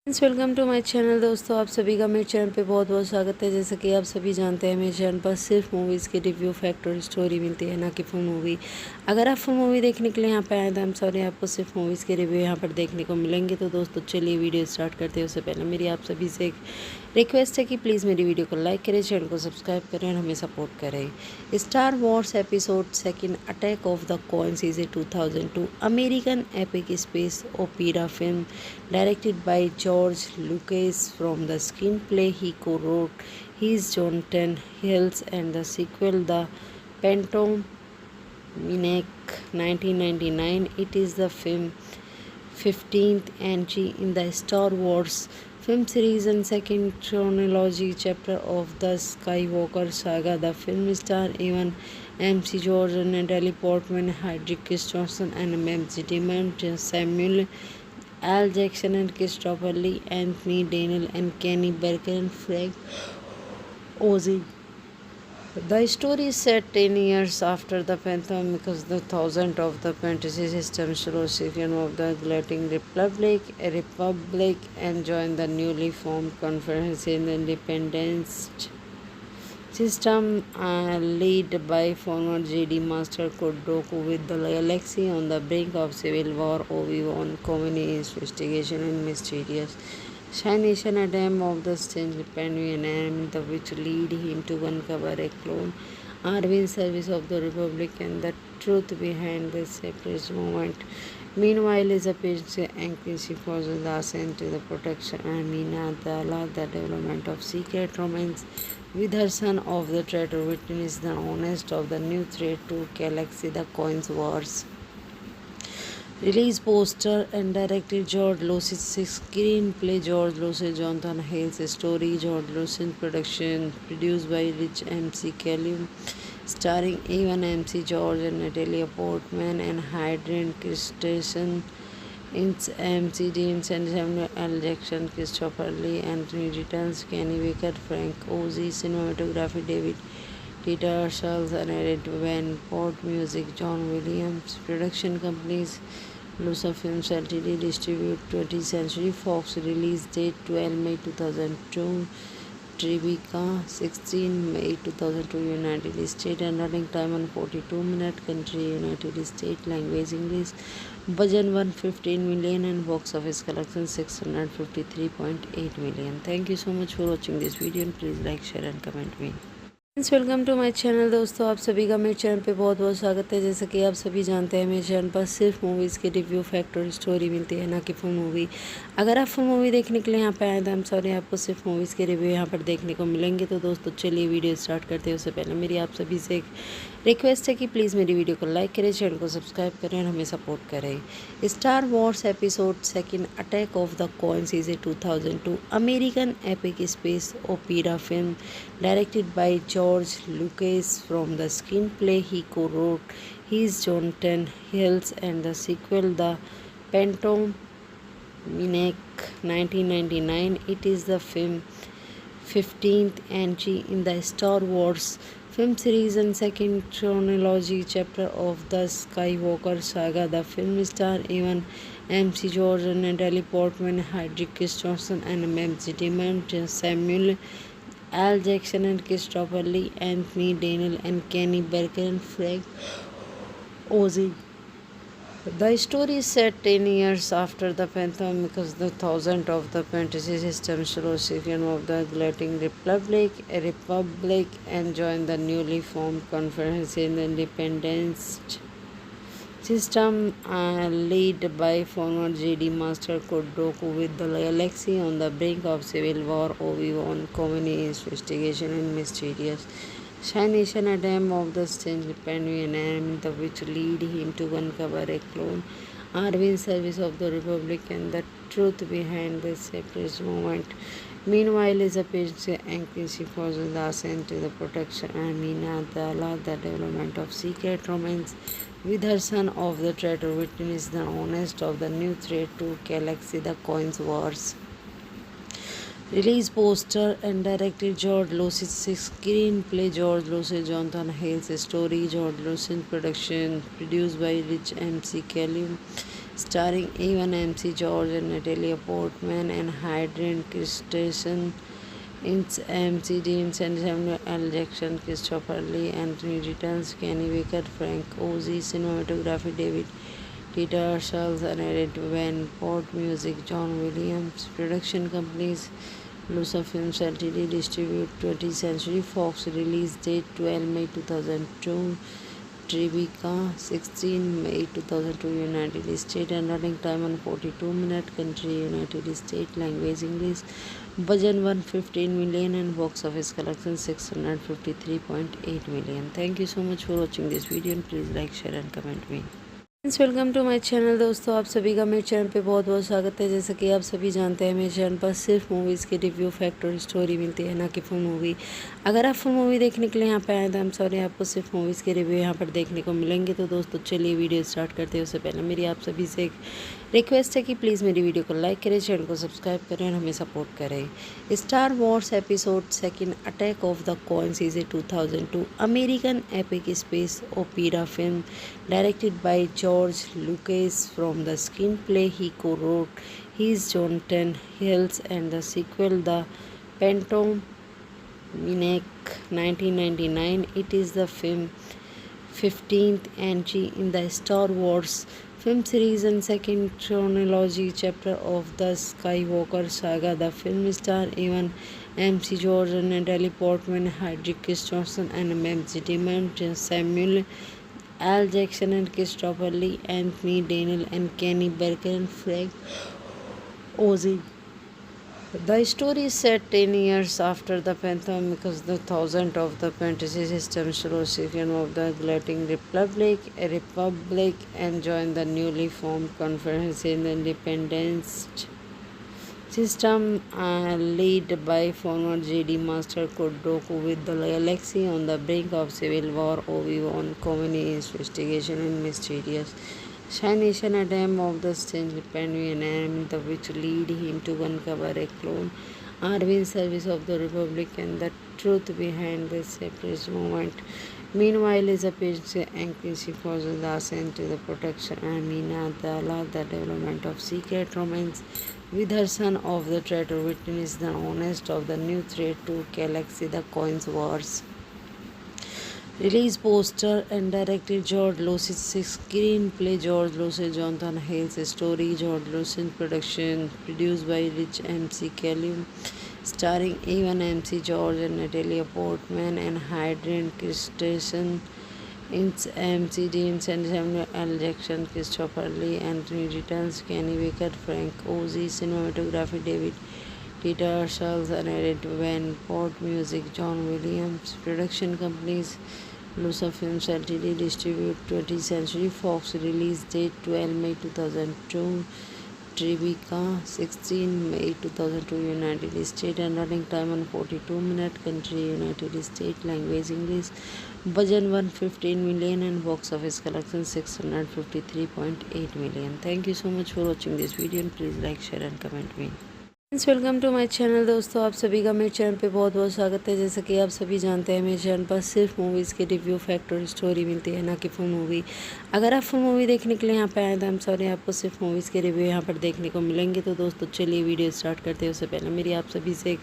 Welcome to my channel. दोस्तों, आप सभी का मेरे चैनल पे बहुत बहुत स्वागत है। जैसा कि आप सभी जानते हैं, मेरे चैनल पर सिर्फ मूवीज़ के रिव्यू, फैक्ट और स्टोरी मिलती है, ना कि फुल मूवी। अगर आप फुल मूवी देखने के लिए यहाँ पे आए तो हम सॉरी, आपको सिर्फ मूवीज़ के रिव्यू यहाँ पर देखने को मिलेंगे। तो दोस्तों चलिए वीडियो स्टार्ट करते हैं। उससे पहले मेरी आप सभी से एक रिक्वेस्ट है कि प्लीज़ मेरी वीडियो को लाइक करें, चैनल को सब्सक्राइब करें और हमें सपोर्ट करें। Star Wars episode second, attack of the coins is a 2002 American epic space opera film directed by George Lucas. From the screenplay he co-wrote, his Jonathan Hills, and the sequel, The Phantom Menace, 1999. It is the film 15th entry in the Star Wars film series and second chronology chapter of the Skywalker saga. The film stars Evan McGregor, Natalie Portman, Hedrick Johnson, and Matt Damon, Samuel Al Jackson and Christopher Lee, Anthony Daniel and Kenny Barker and Frank Oz. The story is set 10 years after the Phantom because the thousand of the fantasy system Solution of the Galactic Republic and join the newly formed Conference in the Independence system led by former JD Master Code Dooku. With the galaxy on the brink of civil war, Obi-Wan Kenobi investigation and mysterious Nation attempt of the strange Pandyan enemy, the which lead him to uncover a clone army in service of the Republic and the truth behind the separatist movement. Meanwhile, is a patient anxious for the ascent to the protection and Minadala, the development of secret romance with her son of the traitor witness the honest of the new threat to galaxy, the coins wars. Release poster and directed George Lucas, screenplay George Lucas, Jonathan Hales, story George Lucas, production produced by Rich MC Callum, starring Evan MC George and Natalie Portman and Hayden Christensen. It's MC James and Samuel L. Jackson, Christopher Lee, Anthony Returns, Kenny Baker, Frank Oz, cinematography David Peter Charles, and edited Van Port, music John Williams, production companies Lusa Films Ltd, distribute 20th Century Fox, release date 12 May 2002, Tribeca 16 May 2002, United States, and running time 142 minutes, country United States, language English, budget 115 million and box office collection 653.8 million. Thank you so much for watching this video and please like, share and comment me. Welcome to my channel. दोस्तों, आप सभी का मेरे channel पे बहुत बहुत स्वागत है। जैसा कि आप सभी जानते हैं, मेरे चैनल पर सिर्फ मूवीज़ के रिव्यू, फैक्ट और स्टोरी मिलती है, ना कि फुल मूवी। अगर आप फुल मूवी देखने के लिए यहाँ पे आए तो हम सॉरी, आपको सिर्फ मूवीज़ के रिव्यू यहाँ पर देखने को मिलेंगे। तो दोस्तों चलिए वीडियो स्टार्ट करते हैं। उससे पहले मेरी आप सभी से एक रिक्वेस्ट है कि प्लीज़ मेरी वीडियो को लाइक करें, चैनल को सब्सक्राइब करें और हमें सपोर्ट करें। Star Wars episode second, attack of the coins is a 2002 American epic space opera film directed by George Lucas. From the screenplay he co-wrote, his Jonathan Hills, and the sequel, The Phantom Menace, 1999. It is the film 15th entry in the Star Wars film series and second chronology chapter of the Skywalker saga. The film stars Evan McGregor, Natalie Portman, Hedrick Johnson, and Matt Damon, Samuel Al Jackson and Christopher Lee, Anthony Daniel and Kenny Barker and Frank Oz. The story is set 10 years after the Phantom because the thousand of the fantasy system Solution of the Galactic Republic and join the newly formed Conference in the Independence system led by former JD Master Code Dooku. With the galaxy on the brink of civil war, Obi-Wan Kenobi investigation and mysterious Nation attempt of the strange Pandyan enemy, the which lead him to uncover a clone army in service of the Republic and the truth behind the separatist movement. Meanwhile, is a patient anxious for the ascent to the protection and Minadala, the development of secret romance with her son of the traitor witness the honest of the new threat to galaxy, the coins wars. Release poster and directed George Lucas, screenplay George Lucas, Jonathan Hales, story George Lucas, production produced by Rich MC Callum, starring Evan MC George and Natalie Portman and Hayden Christensen. It's MC Dean and Samuel L. Jackson, Christopher Lee, Anthony Returns, Kenny Baker, Frank Ozy, cinematography David Peter Charles, narrated Van Port, music John Williams, production companies Lusa Films Ltd, distribute 20th Century Fox, release date 12 May 2002, Tribeca 16 May 2002, United States, and running time 142 minutes, country United States, language English, budget 115 million and box office collection 653.8 million. Thank you so much for watching this video and please like, share and comment me. Welcome to my channel. दोस्तों आप सभी का मेरे channel पे बहुत बहुत स्वागत है। जैसा कि आप सभी जानते हैं मेरे चैनल पर सिर्फ मूवीज़ के रिव्यू, फैक्ट और स्टोरी मिलती है, ना कि फुल मूवी। अगर आप फुल मूवी देखने के लिए यहाँ पे आए तो हम सॉरी, आपको सिर्फ मूवीज़ के रिव्यू यहाँ पर देखने को मिलेंगे। तो दोस्तों चलिए वीडियो स्टार्ट करते हैं। उससे पहले मेरी आप सभी से एक रिक्वेस्ट है कि प्लीज़ मेरी वीडियो को लाइक करें, चैनल को सब्सक्राइब करें और हमें सपोर्ट करें। Star Wars episode 2 attack of the coins is a 2002 American epic space opera film directed by George Lucas. From the screenplay he co-wrote his Jonathan Hills and the sequel The Phantom Menace 1999. It is the film 15th entry in the Star Wars film series and second chronology chapter of the Skywalker saga. The film stars Evan MC George and Natalie Portman, Hedrick Christensen and Matt Damon, Samuel L. Jackson and Christopher Lee, Anthony Daniel and Kenny Baker and Frank Ozy. The story is set 10 years after the Phantom because the thousand of the fantasy system Solution of the Galactic Republic and join the newly formed Conference in the Independence system led by former Jedi Master Count with the galaxy on the brink of civil war. Obi-Wan Kenobi investigation and mysterious Nation attempt of the strange Pandemian enemy, which lead him to uncover a clone army in service of the Republic and the truth behind the separatist movement. Meanwhile, his appearance anxious for the ascent to the protection Amina Dala, the development of secret romance with her son of the traitor witness the honest of the new threat to galaxy, the Coins Wars. Release poster and directed George Lucas, screenplay George Lucas, Jonathan Hills, story George Lucas, production produced by Rich MC Callum, starring Evan MC George and Natalie Portman and Hayden Christensen. It's MC Dean and Samuel L. Jackson, Christopher Lee, Anthony Returns, Kenny Baker, Frank Ozy, cinematography David Peter Charles, narrated Van Port, music John Williams, production companies Lusa Films Ltd, distribute 20th Century Fox, release date 12 May 2002, Tribeca 16 May 2002, United States, and running time 142 minutes, country United States, language English, budget 115 million and box office collection 653.8 million. Thank you so much for watching this video and please like, share and comment me. Welcome to my channel. दोस्तों आप सभी का मेरे channel पे बहुत बहुत स्वागत है। जैसा कि आप सभी जानते हैं मेरे चैनल पर सिर्फ मूवीज़ के रिव्यू, फैक्ट और स्टोरी मिलती है, ना कि फुल मूवी। अगर आप फुल मूवी देखने के लिए यहाँ पे आए तो हम सॉरी, आपको सिर्फ मूवीज़ के रिव्यू यहाँ पर देखने को मिलेंगे। तो दोस्तों चलिए वीडियो स्टार्ट करते हैं। उससे पहले मेरी आप सभी से एक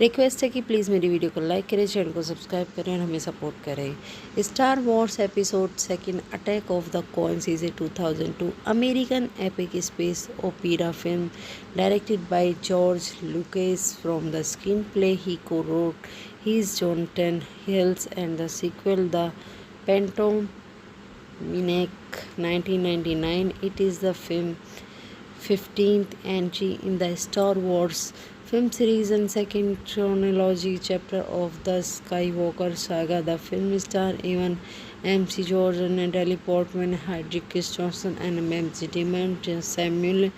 रिक्वेस्ट है कि प्लीज़ मेरी वीडियो को लाइक करें, चैनल को सब्सक्राइब करें और हमें सपोर्ट करें। Star Wars episode 2 attack of the coins is a 2002 American epic space opera film directed by George Lucas. From the screenplay he co-wrote his Jonathan Hills and the sequel The Phantom Menace 1999. It is the film 15th entry in the Star Wars film series and second chronology chapter of the Skywalker saga. The film stars Evan MC George and Natalie Portman, Hedrick Christensen and Matt Damon, Samuel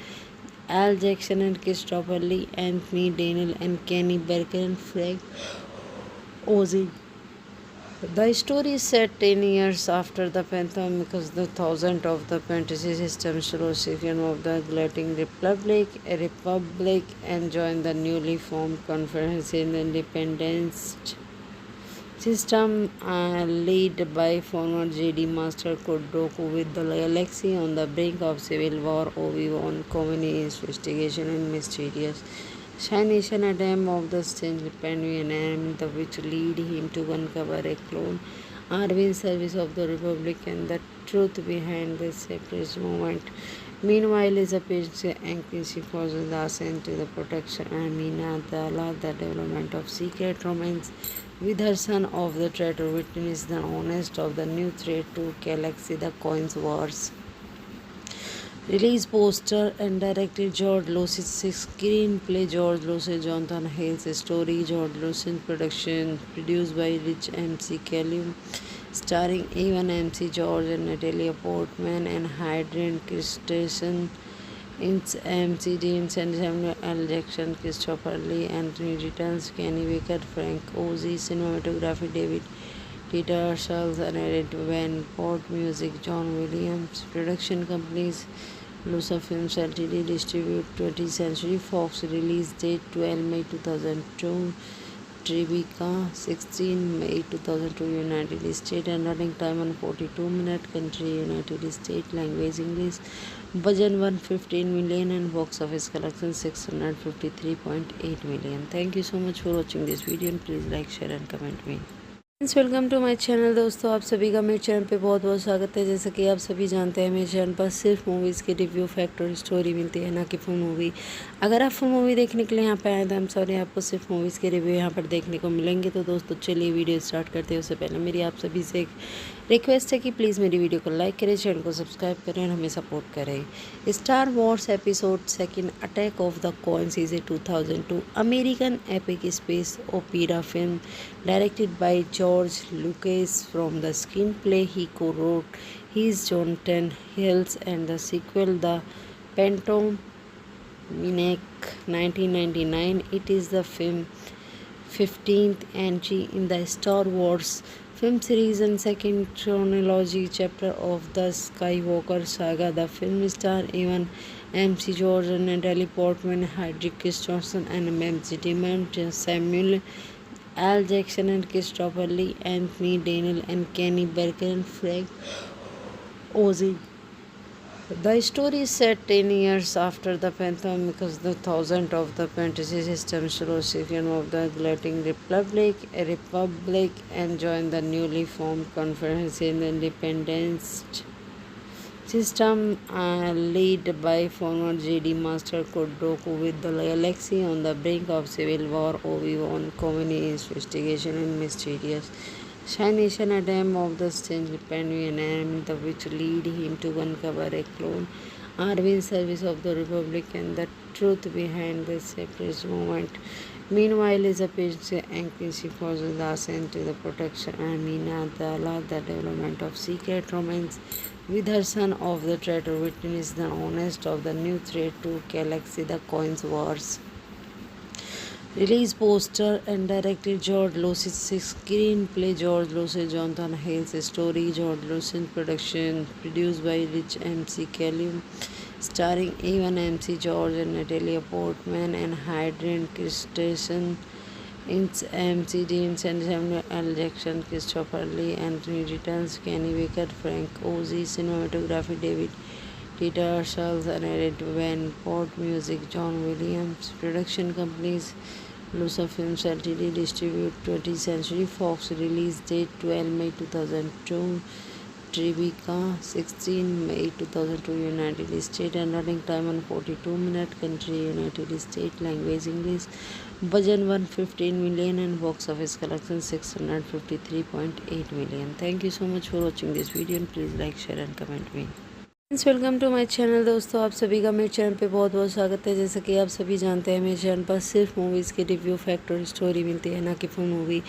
L. Jackson and Christopher Lee, Anthony Daniel and Kenny Baker and Frank Ozy. The story is set 10 years after the Phantom because the thousand of the fantasy system Solution of the Galactic Republic and join the newly formed Conference in the Independence system led by former JD Master Kodoku with the galaxy on the brink of civil war. Obi-Wan Kenobi investigation and mysterious Nation attempt of the strange Penguin and the which lead him to uncover a clone army in service of the Republic and the truth behind this separatist movement. Meanwhile, is a patient anxious for the ascent to the protection and Mina Dala, the development of secret romance with her son of the traitor witness the honest of the new threat to galaxy the coins wars. Release poster and directed George Lucas, screenplay George Lucas, Jonathan Hales story George Lucas production, produced by Rich MC Callum, starring Evan MC George and Natalia Portman and Hayden Christensen. It's MC James and Samuel L. Jackson, Christopher Lee, Anthony Returns, Kenny Baker, Frank Ozy, cinematography David Peter Charles and Edit Van Port, music John Williams, production companies Lusa Films Ltd, distribute 20th Century Fox, release date 12 May 2002, Tribeca 16 May 2002, United States, and running time 142 minutes, country United States, language English, budget 115 million and box office collection 653.8 million. Thank you so much for watching this video and please like, share and comment me. Welcome to my channel. दोस्तों आप सभी का मेरे channel पे बहुत बहुत स्वागत है। जैसे कि आप सभी जानते हैं मेरे चैनल पर सिर्फ मूवीज़ के रिव्यू फैक्ट और स्टोरी मिलती है, ना कि फुल मूवी। अगर आप फुल मूवी देखने के लिए यहाँ पे आए तो हम सॉरी आपको सिर्फ मूवीज़ के रिव्यू यहाँ पर देखने को मिलेंगे। तो दोस्तों चलिए वीडियो स्टार्ट करते हैं। उससे पहले मेरी आप सभी से एक रिक्वेस्ट है कि प्लीज़ मेरी वीडियो को लाइक करें, चैनल को सब्सक्राइब करें और हमें सपोर्ट करें। Star Wars episode 2 attack of the coins is a 2002 American epic space opera film directed by George Lucas. From the screenplay he co-wrote his Jonathan Hills and the sequel The Phantom Menace 1999. It is the film 15th entry in the Star Wars film series and second chronology chapter of the Skywalker saga. The film stars Evan MC George and Natalie Portman, Hedrick Christensen and Matt Damon, Samuel Al Jackson and Christopher Lee, Anthony Daniel and Kenny Baker and Frank Ozy. The story is set 10 years after the Phantom because the thousand of the fantasy system Second of the Galactic Republic and join the newly formed Conference in the Independence system led by former JD Master Kodoku with the galaxy on the brink of civil war. Obi-Wan Kenobi investigation and mysterious Nation attempt of the strange Penguin and the which lead him to uncover a clone army in service of the Republic and the truth behind the separatist movement. Meanwhile, is a patient anxious for the ascent to the protection and Mina Dala, the development of secret romance with her son of the traitor witness the honest of the new threat to galaxy the coins wars. Release poster and directed George Lucas, screenplay George Lucas, Jonathan Hales story George Lucas production, produced by Rich MC Callum, starring Evan MC George and Natalia Portman and Hayden Christensen. It's MC James and Samuel L. Jackson, Christopher Lee, Anthony Returns, Kenny Baker, Frank Ozy, cinematography David Peter Charles and Edit Van Port, music John Williams, production companies Lusa Films Ltd, distribute 20th Century Fox, release date 12 May 2002, Tribeca 16 May 2002, United States, and running time 142 minutes, country United States, language English, budget 115 million and box office collection 653.8 million. Thank you so much for watching this video and please like, share and comment me. Welcome to my channel. दोस्तों आप सभी का मेरे channel पे बहुत बहुत स्वागत है। जैसे कि आप सभी जानते हैं मेरे चैनल पर सिर्फ मूवीज़ के रिव्यू फैक्ट और स्टोरी मिलती है, ना कि फुल मूवी।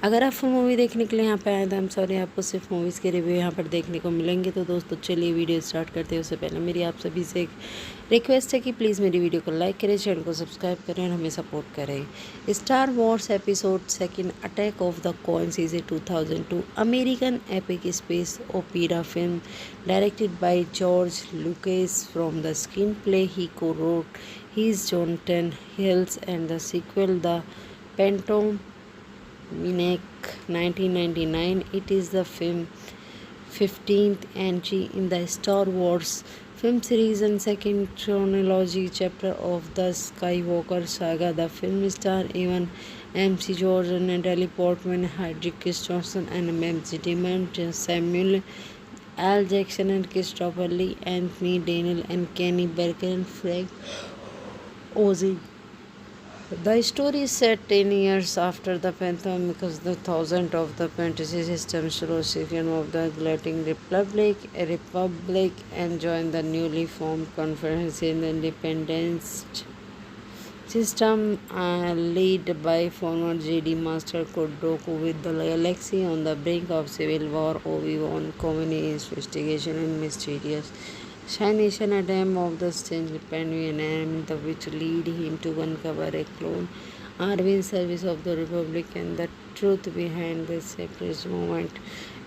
अगर आप फुल मूवी देखने के लिए यहाँ पे आए तो हम सॉरी आपको सिर्फ मूवीज़ के रिव्यू यहाँ पर देखने को मिलेंगे। तो दोस्तों चलिए वीडियो स्टार्ट करते हैं। उससे पहले मेरी आप सभी से एक रिक्वेस्ट है कि प्लीज़ मेरी वीडियो को लाइक करें, चैनल को सब्सक्राइब करें और हमें सपोर्ट करें। Star Wars episode 2 attack of the coins is a 2002 American epic space opera film directed by George Lucas. From the screenplay he co-wrote his Jonathan Hills and the sequel The Phantom Minek 1999. It is the film 15th entry in the Star Wars film series and second chronology chapter of the Skywalker saga. The film stars Evan McGregor, Natalie Portman, Hedrick Johnson, and Matt Damon, Samuel L. Jackson, and Christopher Lee, Anthony Daniel, and Kenny Baker, and Frank Oz. The story is set 10 years after the Phantom because the thousand of the fantasy system recipient of the Galactic Republic and joined the newly formed Conference in the Independence system led by former Jedi Master Count with the galaxy on the brink of civil war. Obi-Wan Kenobi investigation and mysterious Nation attempt of the strange Pandian enemy which lead him to uncover a clone army in service of the Republic and the truth behind the separatist movement.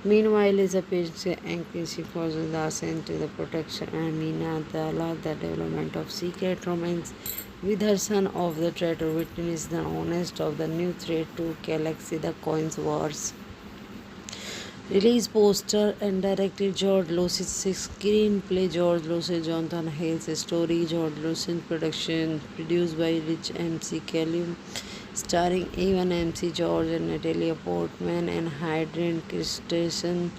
Meanwhile, is a patient anxious forces the ascent to the protection Amina Dala, the development of secret romance with her son of the traitor witness the honest of the new threat to galaxy, the Coins Wars. Release poster and directed George Lucas. Screenplay George Lucas, Jonathan Hales. Story George Lucas. Production produced by Rich MC Callum. Starring Evan McGregor and Natalie Portman and Hayden Christensen.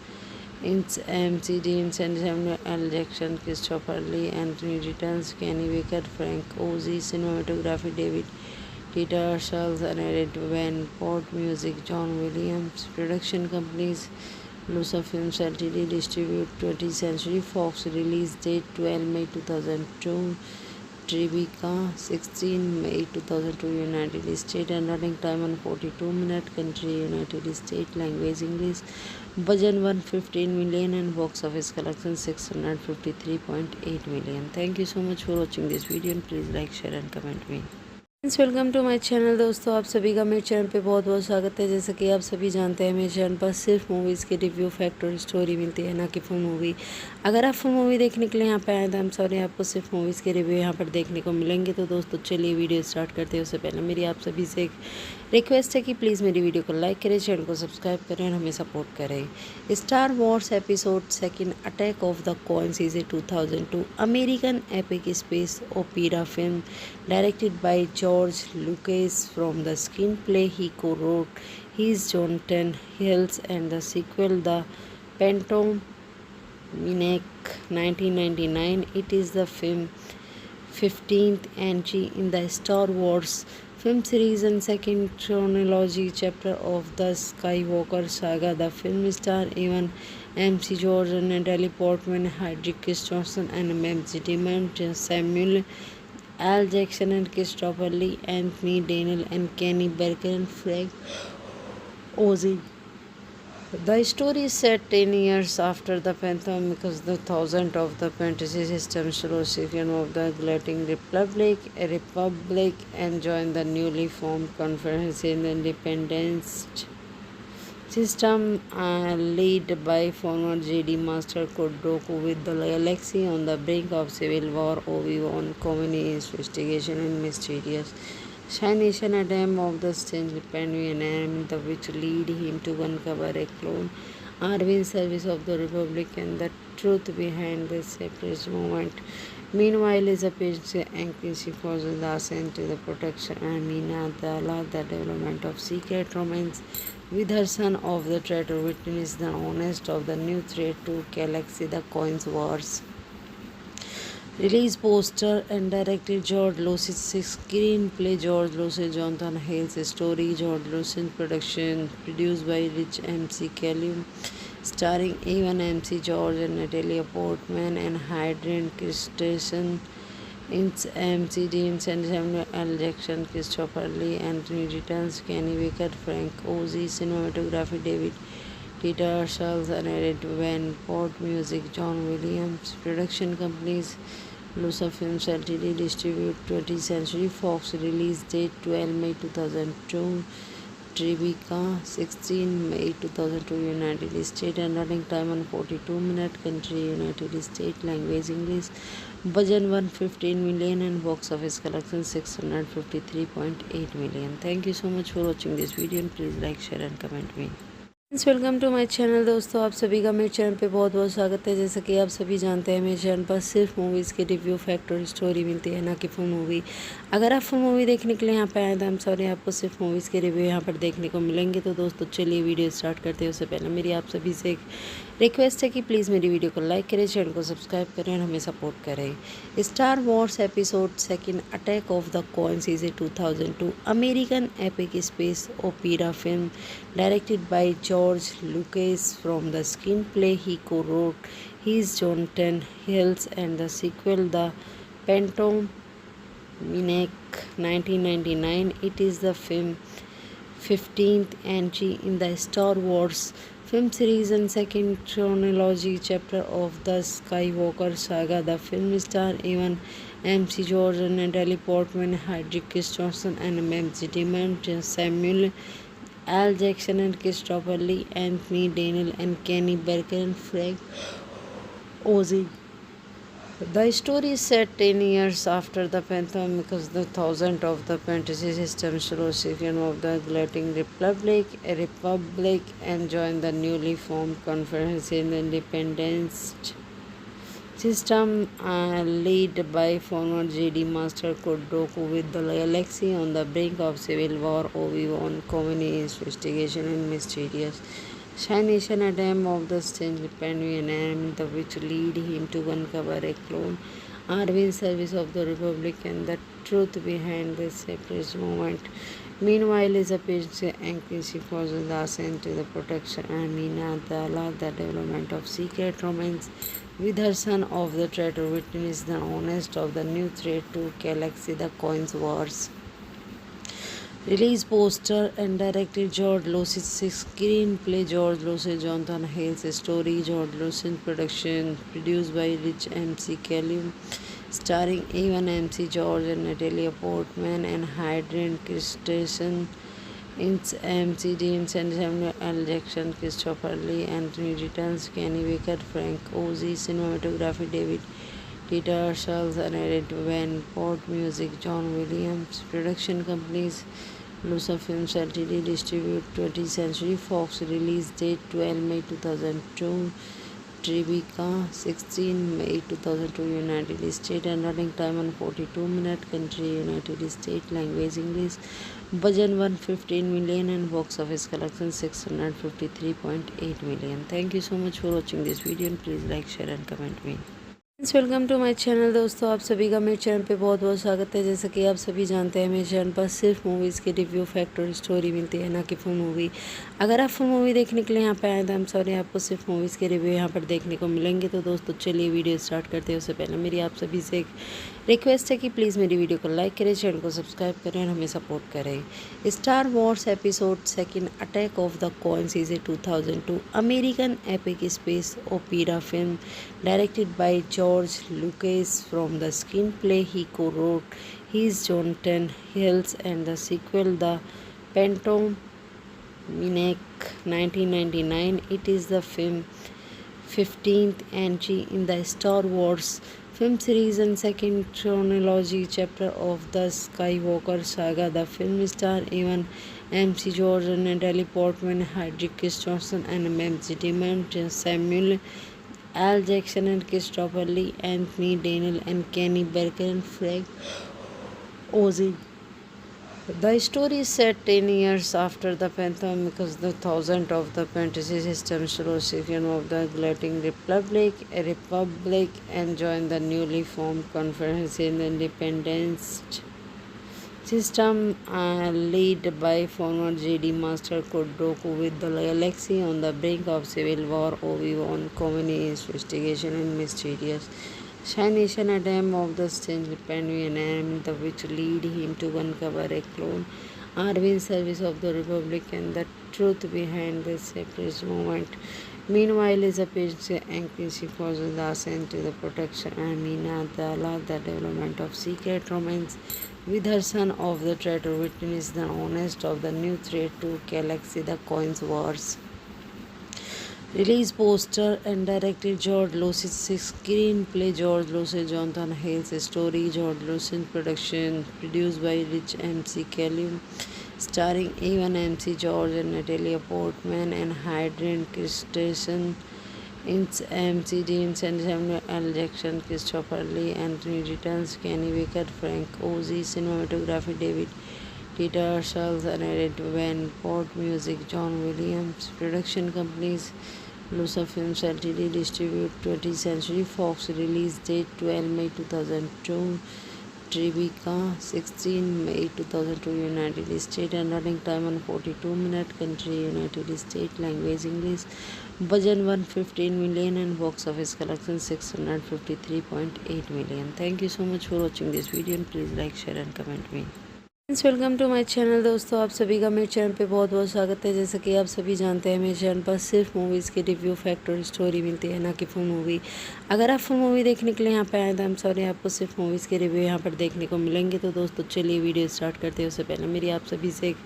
It's MC Dean, Samuel L. Jackson, Christopher Lee, Anthony Returns, Kenny Baker, Frank Oz. Cinematography David Peter Charles, and edited Van Port. Music John Williams. Production companies Lusa Films Ltd. Distribute 20th Century Fox. Release date 12 May 2002. Tribeca 16 May 2002. United States. And running time 142 minutes. Country United States. Language English. Budget 115 million and box office collection 653.8 million. Thank you so much for watching this video and please like, share and comment me. Welcome to my channel. दोस्तों आप सभी का मेरे channel पे बहुत बहुत स्वागत है। जैसे कि आप सभी जानते हैं मेरे चैनल पर सिर्फ मूवीज़ के रिव्यू फैक्ट और स्टोरी मिलती है, ना कि फुल मूवी। अगर आप फुल मूवी देखने के लिए यहाँ पे आए तो हम सॉरी आपको सिर्फ मूवीज़ के रिव्यू यहाँ पर देखने को मिलेंगे। तो दोस्तों चलिए वीडियो स्टार्ट करते हैं। उससे पहले मेरी आप सभी से एक रिक्वेस्ट है कि प्लीज़ मेरी वीडियो को लाइक करें, चैनल को सब्सक्राइब करें और हमें सपोर्ट करें। Star Wars episode second attack of the coins is a 2002 American epic space opera film directed by George Lucas. From the screenplay he co-wrote his Jonathan Hills and the sequel The Phantom Menace 1999. It is the film 15th entry in the Star Wars film series and second chronology chapter of the Skywalker saga. The film stars Evan McGregor, Natalie Portman, Hedrick Johnson, and Matt Damon, Samuel L. Jackson, and Christopher Lee, Anthony Daniel, and Kenny Baker, and Frank Oz. The story is set 10 years after the Phantom because the thousand of the fantasy system recipient of the Galactic Republic and joined the newly formed Conference in the Independence system led by former Jedi Master Count with the galaxy on the brink of civil war. Obi-Wan Kenobi investigation and mysterious Nation attempt of the strange Pandian enemy which lead him to uncover a clone army in service of the Republic and the truth behind the separatist movement. Meanwhile, is a patient anxious forces the ascent to the protection Amina Dala, the development of secret romance with her son of the traitor witness the honest of the new threat to galaxy, the Coins Wars. Release poster and directed George Lucas. Screenplay George Lucas, Jonathan Hales. Story George Lucas. Production produced by Rich MC Callum. Starring Evan McGregor and Natalie Portman and Hayden Christensen. It's MC Dean, Samuel L. Jackson, Christopher Lee, Anthony Returns, Kenny Baker, Frank Oz. Cinematography David Peter Charles, and edited Van Port. Music John Williams. Production companies Lusa Films Ltd. Distribute 20th Century Fox. Release date 12 May 2002. Tribeca 16 May 2002. United States. And running time 142 minutes. Country United States. Language English. Budget 115 million and box office collection 653.8 million. Thank you so much for watching this video and please like, share and comment me. Welcome to my channel. दोस्तों आप सभी का मेरे channel पे बहुत बहुत स्वागत है। जैसा कि आप सभी जानते हैं मेरे चैनल पर सिर्फ मूवीज़ के रिव्यू, फैक्ट और स्टोरी मिलती है, ना कि फुल मूवी। अगर आप फुल मूवी देखने के लिए यहाँ पे आए तो हम सॉरी, आपको सिर्फ मूवीज़ के रिव्यू यहाँ पर देखने को मिलेंगे। तो दोस्तों चलिए वीडियो स्टार्ट करते हैं। उससे पहले मेरी आप सभी से एक रिक्वेस्ट है कि प्लीज़ मेरी वीडियो को लाइक करें, चैनल को सब्सक्राइब करें और हमें सपोर्ट करें। Star Wars episode second attack of the coins is a 2002 American epic space opera film directed by George Lucas. From the screenplay he co-wrote his Jonathan Hills and the sequel The Phantom Menace 1999. It is the film 15th entry in the Star Wars film series and second chronology chapter of the Skywalker saga. The film stars Evan MC George and Natalie Portman, Hedrick Christensen and Matt Damon, Samuel Al Jackson and Christopher Lee, Anthony Daniel and Kenny Baker and Frank Oz. The story is set 10 years after the Phantom because the thousand of the fantasy system Solution of the Galactic Republic and join the newly formed Conference in the Independence system led by former Jedi Master Count Dooku. With the galaxy on the brink of civil war, Obi-Wan Kenobi investigation and mysterious Nation attempt of the strange Pandemian enemy, the which lead him to uncover a clone army in service of the Republic and the truth behind the separatist movement. Meanwhile, his appearance anxious for the ascent to the protection army, Nadala, the development of secret romance with her son of the traitor witness the honest of the new threat to galaxy, the Coins Wars. Release poster and directed George Lucas, screenplay George Lucas, Jonathan Hales, story George Lucas, production produced by Rich MC Callum, starring Evan MC George and Natalie Portman and Hayden Christensen. It's MC Deans and Samuel L. Jackson, Christopher Lee, Anthony Returns, Kenny Baker, Frank Oz, cinematography David Tettersall, narrated Van Port, music John Williams, production companies Lusa Films Ltd, distribute 20th Century Fox, release date 12 May 2002, Tribeca 16 May 2002, United States, and running time 142 minutes, country United States, language English, budget 115 million and box office collection 653.8 million. Thank you so much for watching this video and please like, share and comment me. Welcome to my channel. दोस्तों आप सभी का मेरे channel पे बहुत बहुत स्वागत है। जैसा कि आप सभी जानते हैं मेरे चैनल पर सिर्फ मूवीज़ के रिव्यू, फैक्ट और स्टोरी मिलती है, ना कि फुल मूवी। अगर आप फुल मूवी देखने के लिए यहाँ पे आए तो हम सॉरी, आपको सिर्फ मूवीज़ के रिव्यू यहाँ पर देखने को मिलेंगे। तो दोस्तों चलिए वीडियो स्टार्ट करते हैं। उससे पहले मेरी आप सभी से एक रिक्वेस्ट है कि प्लीज़ मेरी वीडियो को लाइक करें, चैनल को सब्सक्राइब करें और हमें सपोर्ट करें। Star Wars episode second attack of the coins is a 2002 American epic space opera film directed by George Lucas. From the screenplay he co-wrote his Jonathan Hills and the sequel The Phantom Menace 1999. It is the film 15th entry in the Star Wars film series and second chronology chapter of the Skywalker saga. The film stars Evan MC George and Natalie Portman, Hedrick Christensen and Matt Damon, Samuel Al Jackson and Christopher Lee, Anthony Daniel and Kenny Baker and Frank Oz. The story is set 10 years after the Phantom because the thousand of the fantasy system Solution of the Galactic Republic and join the newly formed Conference in the Independence system led by former Jedi Master Count Dooku. With the galaxy on the brink of civil war, Obi-Wan Kenobi investigation and mysterious Nation attempt of the strange Pandemian enemy, the which lead him to uncover a clone army in service of the Republic and the truth behind the separatist movement. Meanwhile, his appearance anxious for the ascent to the protection army, Nadala, the development of secret romance with her son of the traitor witness the honest of the new threat to galaxy, the Coins Wars. Release poster and directed George Lucas. Screenplay George Lucas, Jonathan Hales. Story George Lucas. Production produced by Rich MC Callum. Starring Evan MC George and Natalia Portman and Hayden Christensen. It's MC Dean and Samuel L. Jackson, Christopher Lee, Anthony Returns, Kenny Baker, Frank Ozy. Cinematography David Peter Charles and Ed Van Port. Music John Williams. Production companies Lusa Films Ltd. Distribute 20th Century Fox. Release date 12 May 2002. Tribeca 16 May 2002. United States. And running time 142 minutes. Country United States. Language English. Budget 115 million and box office collection 653.8 million. Thank you so much for watching this video and please like, share and comment me. Welcome to my channel. दोस्तों आप सभी का मेरे channel पे बहुत बहुत स्वागत है। जैसा कि आप सभी जानते हैं मेरे चैनल पर सिर्फ मूवीज़ के रिव्यू, फैक्ट और स्टोरी मिलती है, ना कि फुल मूवी। अगर आप फुल मूवी देखने के लिए यहाँ पे आए तो हम सॉरी, आपको सिर्फ मूवीज़ के रिव्यू यहाँ पर देखने को मिलेंगे। तो दोस्तों चलिए वीडियो स्टार्ट करते हैं। उससे पहले मेरी आप सभी से एक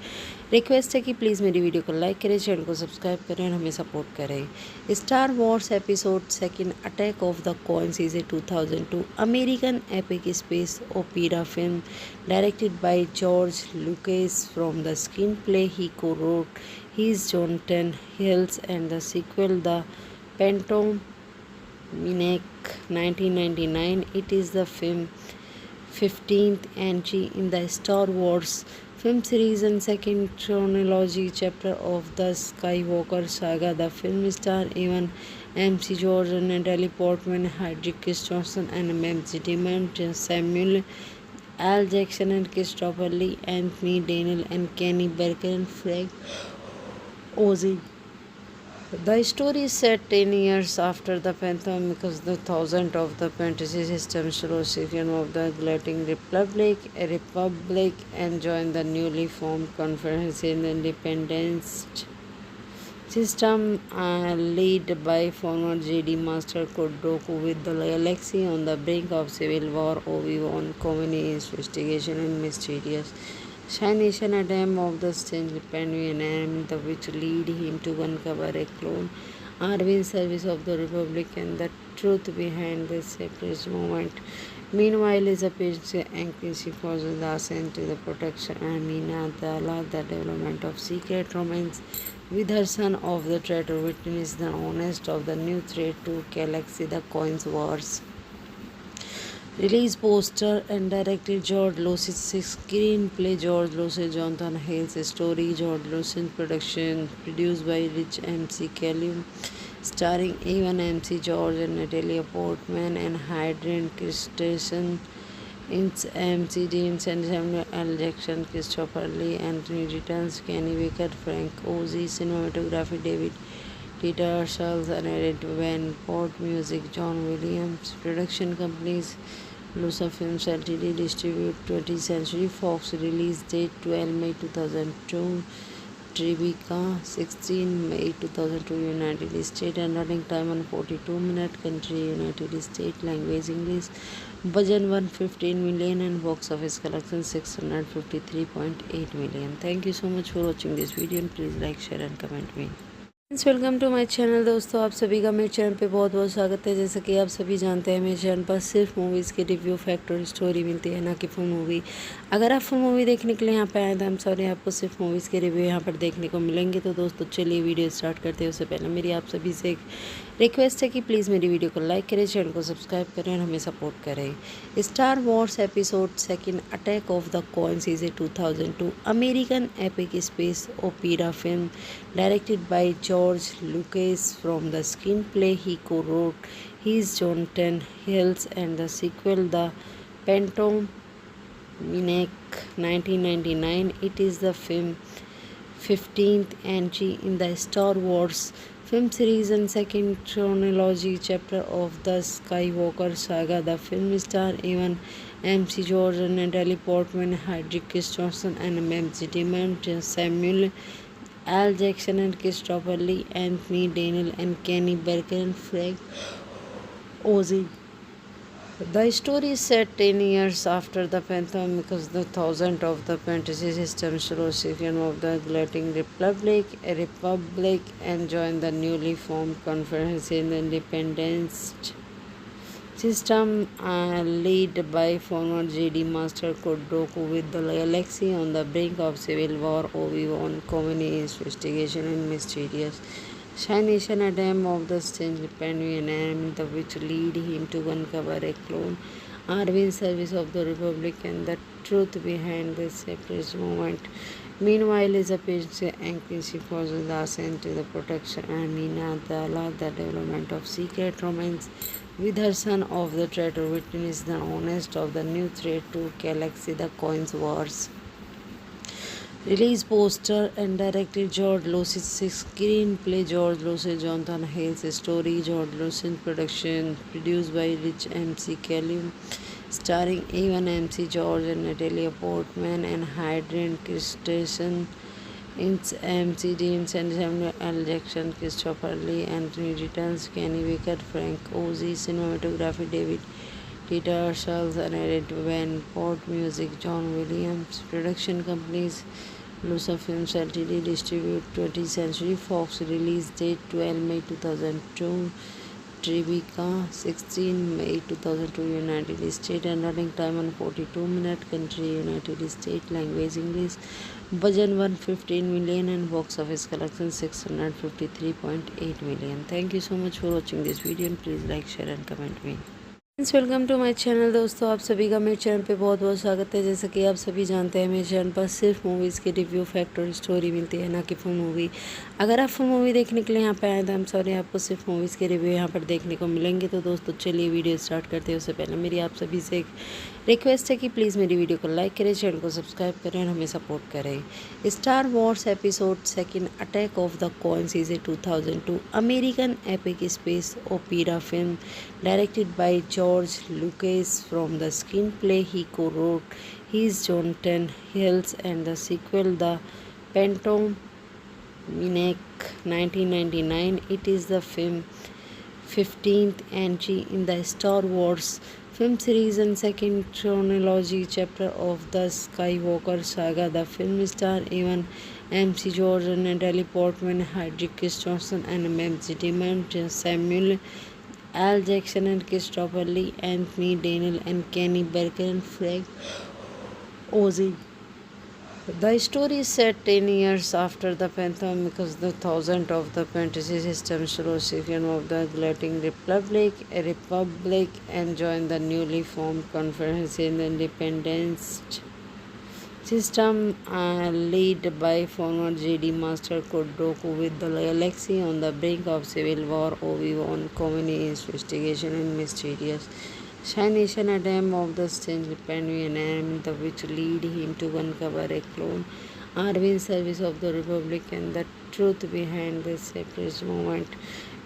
रिक्वेस्ट है कि प्लीज़ मेरी वीडियो को लाइक करें, चैनल को सब्सक्राइब करें और हमें सपोर्ट करें। Star Wars episode 2 attack of the coins is a 2002 American epic space opera film directed by George Lucas. From the screenplay he co-wrote, he's Jonathan Hills, and the sequel, The Phantom Menace, 1999. It is the film 15th entry in the Star Wars film series and second chronology chapter of the Skywalker saga. The film stars Evan MC George and Natalie Portman, Hedrick Christensen, and Matt Damon, Samuel L. Jackson and Christopher Lee, Anthony Daniel and Kenny Baker and Frank Ozy. The story is set 10 years after the Phantom, because the thousand of the fantasy system Solution of the Galactic Republic and join the newly formed Conference in Independence system led by former Jedi Master Count Dooku. With the galaxy on the brink of civil war, Obi-Wan Kenobi's investigation and mysterious Nation attempt of the strange Pandemian which lead him to uncover a clone army in service of the Republic and the truth behind the separatist movement. Meanwhile, his appearance anxious for the ascent to the protection and Nina Dala, the development of secret romance with her son of the traitor witness the honest of the new threat to galaxy, the Coins Wars. Release poster and directed George Lucas. Screenplay George Lucas, Jonathan Hales. Story George Lucas. Production produced by Rich MC Callum. Starring Evan MC George and Natalia Portman and Hayden Christensen. It's MC Dean and Samuel L. Jackson, Christopher Lee, Anthony Returns, Kenny Baker, Frank Ozy. Cinematography David Peter Charles and Ed Van Port. Music John Williams. Production companies Lusa Films Ltd. Distribute 20th Century Fox. Release date 12 May 2002. Tribeca 16 May 2002. United States. And running time 142 minutes. Country United States. Language English. Budget 115 million and box office collection 653.8 million. Thank you so much for watching this video and please like, share and comment me. Welcome to my channel. दोस्तों आप सभी का मेरे channel पे बहुत बहुत स्वागत है। जैसा कि आप सभी जानते हैं मेरे चैनल पर सिर्फ मूवीज़ के रिव्यू, फैक्ट और स्टोरी मिलती है, ना कि फुल मूवी। अगर आप फुल मूवी देखने के लिए यहाँ पे आए तो हम सॉरी, आपको सिर्फ मूवीज़ के रिव्यू यहाँ पर देखने को मिलेंगे। तो दोस्तों चलिए वीडियो स्टार्ट करते हैं। उससे पहले मेरी आप सभी से एक रिक्वेस्ट है कि प्लीज़ मेरी वीडियो को लाइक करें, चैनल को सब्सक्राइब करें और हमें सपोर्ट करें। Star Wars episode 2 attack of the coins is a 2002 American epic space opera film directed by George Lucas. From the screenplay he co-wrote, he's Jonathan Hills, and the sequel, The Phantom Menace, 1999. It is the film 15th entry in the Star Wars film series and second chronology chapter of the Skywalker saga. The film stars Evan MC George and Natalie Portman, Hedrick Christensen, and Matt Damon, Samuel L. Jackson and Christopher Lee, Anthony Daniel and Kenny Baker and Frank Ozy. The story is set 10 years after the pandemic because the thousand of the fantasy system recipient of the Galactic Republic, a republic, and joined the newly formed Conference in the Independence system led by former JD Master Kodoku with the galaxy on the brink of civil war. Obi-Wan Kenobi investigation and mysterious Nation attempt of the strange Panvian enemy which lead him to uncover a clone army in service of the Republic and the truth behind this separatist movement. Meanwhile, is a patient anxious forces the sent to the protection and Mina Dala, the development of secret romance with her son of the traitor witness the honest of the new threat to galaxy, the coins wars. Release poster and directed George Lucas. Screenplay George Lucas. Jonathan Hales. Story George Lucas. Production produced by Rich MC Callum. Starring Evan MC George and Natalie Portman and Hayden Christensen. It's MC Deans and Samuel L. Jackson, Christopher Lee, Anthony Returns, Kenny Baker, Frank Ozy, cinematography David Petersons, and edited by Port Music John Williams. Production companies Lusa Films Ltd. Distribute 20th Century Fox. Release date 12 May 2002. Tribeca 16 May 2002 United States and running time on 42 minutes. Country United States. Language English. Budget 115 million and box office collection 653.8 million. Thank you so much for watching this video and please like, share and comment me. Welcome to my channel. दोस्तों आप सभी का मेरे channel पे बहुत बहुत स्वागत है। जैसा कि आप सभी जानते हैं मेरे चैनल पर सिर्फ मूवीज़ के रिव्यू फैक्ट और स्टोरी मिलती है, ना कि फुल मूवी। अगर आप फुल मूवी देखने के लिए यहाँ पे आए तो हम सॉरी आपको सिर्फ मूवीज़ के रिव्यू यहाँ पर देखने को मिलेंगे। तो दोस्तों चलिए वीडियो स्टार्ट करते हैं। उससे पहले मेरी आप सभी से एक रिक्वेस्ट है कि प्लीज़ मेरी वीडियो को लाइक करें, चैनल को सब्सक्राइब करें और हमें सपोर्ट करें। Star Wars episode 2 attack of the coins is a 2002 American epic space opera film directed by George Lucas. From the screenplay he co-wrote his Jonathan Hills and the sequel The Phantom Menace 1999. It is the film's 15th entry in the Star Wars film series and second chronology chapter of the Skywalker saga. The film stars Evan MC George and Natalie Portman, Hedrick Christensen and Matt Damon, Samuel L. Jackson and Christopher Lee, Anthony Daniel and Kenny Baker and Frank Ozy. The story is set 10 years after the pandemic because the thousand of the fantasy system recipient of the Galactic Republic, a republic, and joined the newly formed Conference in the Independence system led by former JD Master Kodoku with the galaxy on the brink of civil war. Obi-Wan Kenobi investigation and mysterious Nation attempt of the strange Panvian enemy which lead him to uncover a clone army in service of the Republic and the truth behind this separatist movement.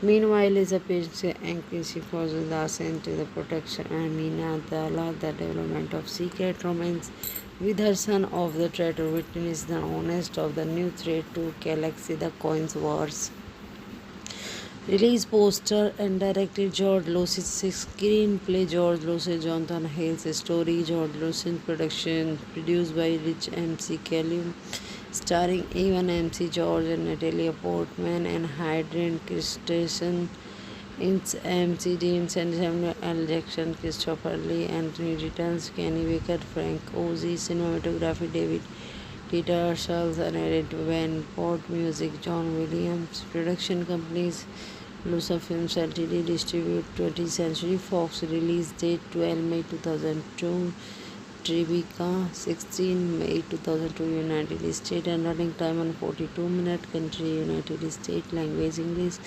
Meanwhile, is a patient anxious forces the sent to the protection and Mina Dala, the development of secret romance with her son of the traitor witness the honest of the new threat to galaxy, the coins wars. Release poster and directed George Lucas. Screenplay George Lucas. Jonathan Hales. Story George Lucas. Production produced by Rich MC Callum. Starring Evan MC George and Natalie Portman and Hayden Christensen. It's MC Deans and Samuel L. Jackson, Christopher Lee, Anthony Returns, Kenny Baker, Frank Ozy, cinematography David Petersons, and edited by Port Music John Williams. Production companies Lusa Films Ltd. Distribute 20th Century Fox. Release date 12 May 2002. Tribeca 16 May 2002 United States and running time on 42 minutes. Country United States. Language English.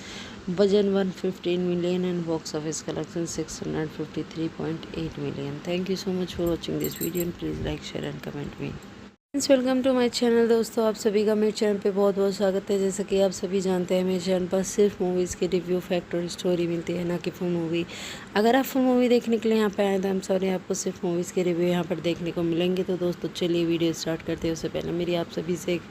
Budget 115 million and box office collection 653.8 million. Thank you so much for watching this video and please like, share and comment me. Welcome to my channel. दोस्तों आप सभी का मेरे channel पे बहुत बहुत स्वागत है। जैसा कि आप सभी जानते हैं मेरे चैनल पर सिर्फ मूवीज़ के रिव्यू फैक्ट और स्टोरी मिलती है, ना कि फुल मूवी। अगर आप फुल मूवी देखने के लिए यहाँ पे आए तो हम सॉरी आपको सिर्फ मूवीज़ के रिव्यू यहाँ पर देखने को मिलेंगे। तो दोस्तों चलिए वीडियो स्टार्ट करते हैं। उससे पहले मेरी आप सभी से एक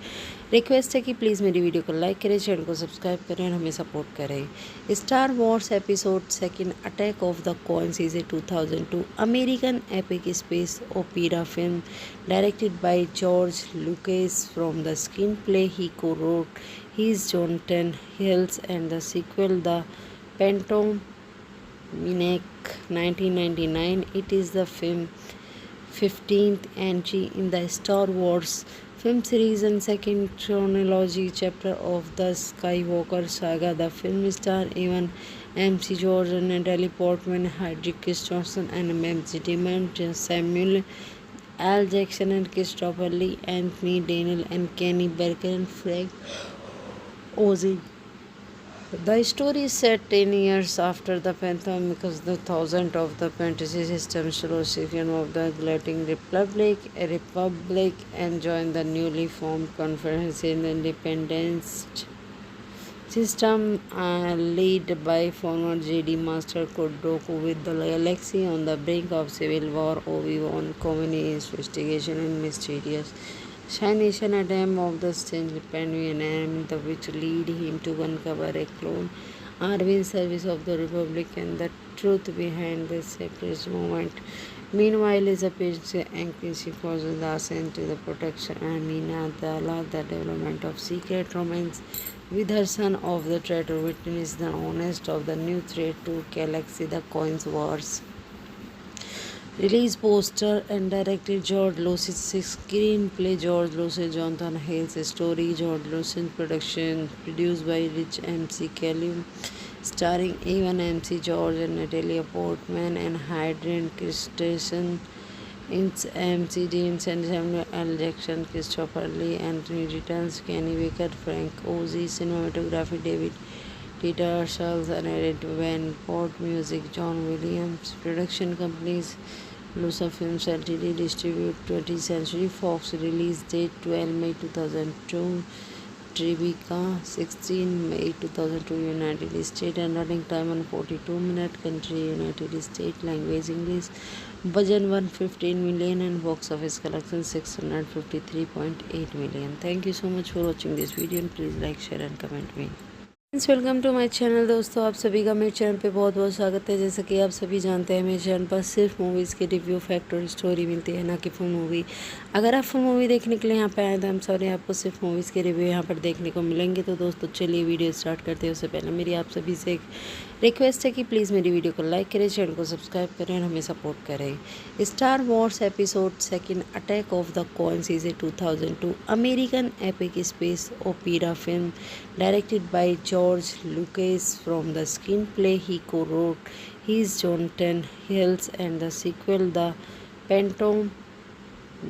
रिक्वेस्ट है कि प्लीज़ मेरी वीडियो को लाइक करें, चैनल को सब्सक्राइब करें और हमें सपोर्ट करें। Star Wars episode second attack of the coin season 2002 American epic space opera film directed by George Lucas from the screenplay he co-wrote. He is Jonathan Hills and the sequel The Phantom Menace 1999. It is the film 15th entry in the Star Wars film series and second chronology chapter of the Skywalker saga. The film stars Evan McGregor, Natalie Portman, Hedrick Christensen, and Matt Damon, Samuel L. Jackson, and Christopher Lee, Anthony Daniel, and Kenny Baker, and Frank Oz. The story is set 10 years after the Phantom because the thousand of the fantasy system Celestian of the Galactic Republic and join the newly formed Conference in the Independence system led by former JD Master Count Dooku. With the galaxy on the brink of civil war, Obi-Wan Kenobi investigation and mysterious Nation attempt of the strange Panvian enemy, the which lead him to uncover a clone army in service of the Republic and the truth behind the separatist movement. Meanwhile, is a patient anxious for the ascent to the protection and Mina Dala, the development of secret romance with her son of the traitor witness the honest of the new threat to galaxy, the coins wars. Release poster and directed George Lucas, screenplay George Lucas, Jonathan Hales, story George Lucas, production produced by Rich MC Callum, starring Evan McGregor and Natalie Portman and Hayden Christensen. It's MC Deans and Samuel L. Jackson, Christopher Lee, Anthony Returns, Kenny Baker, Frank Oz, cinematography David Peter Charles, and Van Port, music John Williams, production companies Lusa Films Ltd, distribute 20th Century Fox, release date 12 May 2002, Tribeca 16 May 2002, United States, and running time 142 minutes, country United States, language English, budget 115 million and box office collection 653.8 million. Thank you so much for watching this video and please like, share and comment me. Welcome to my channel. दोस्तों आप सभी का मेरे channel पे बहुत बहुत स्वागत है। जैसा कि आप सभी जानते हैं मेरे चैनल पर सिर्फ मूवीज़ के रिव्यू, फैक्ट और स्टोरी मिलती है, ना कि फुल मूवी। अगर आप फुल मूवी देखने के लिए यहाँ पे आए तो हम सॉरी आपको सिर्फ मूवीज़ के रिव्यू यहाँ पर देखने को मिलेंगे। तो दोस्तों चलिए वीडियो स्टार्ट करते हैं। उससे पहले मेरी आप सभी से एक रिक्वेस्ट है कि प्लीज़ मेरी वीडियो को लाइक करें, चैनल को सब्सक्राइब करें और हमें सपोर्ट करें। Star Wars episode second attack of the coin season 2002 American epic space opera film directed by George Lucas from the screenplay he co-wrote. He is Jonathan Hills and the sequel The Phantom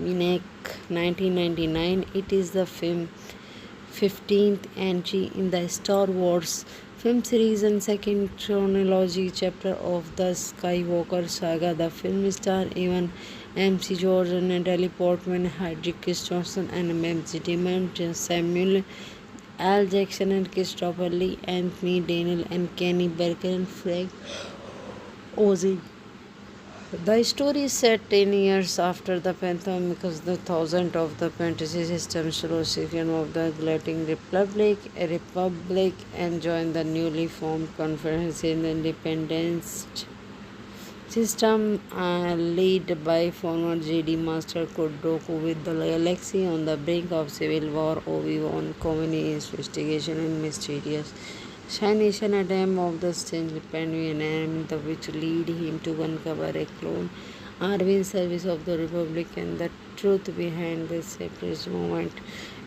Menace 1999. It is the film 15th entry in the Star Wars film series and second chronology chapter of the Skywalker saga. The film stars Evan McGregor, Natalie Portman, Hedrick Christensen, and Matt Damon, Samuel L. Jackson, and Christopher Lee, Anthony Daniel, and Kenny Baker, and Frank Oz. The story is set 10 years after the Phantom because the thousand of the fantasy system Celestian of the Galactic Republic and join the newly formed Conference in the Independence system led by former JD Master Count Dooku. With the galaxy on the brink of civil war, Obi-Wan Kenobi investigation and mysterious Nation attempt of the strange Panvian enemy, the which lead him to uncover a clone army in service of the Republic and the truth behind the separatist movement.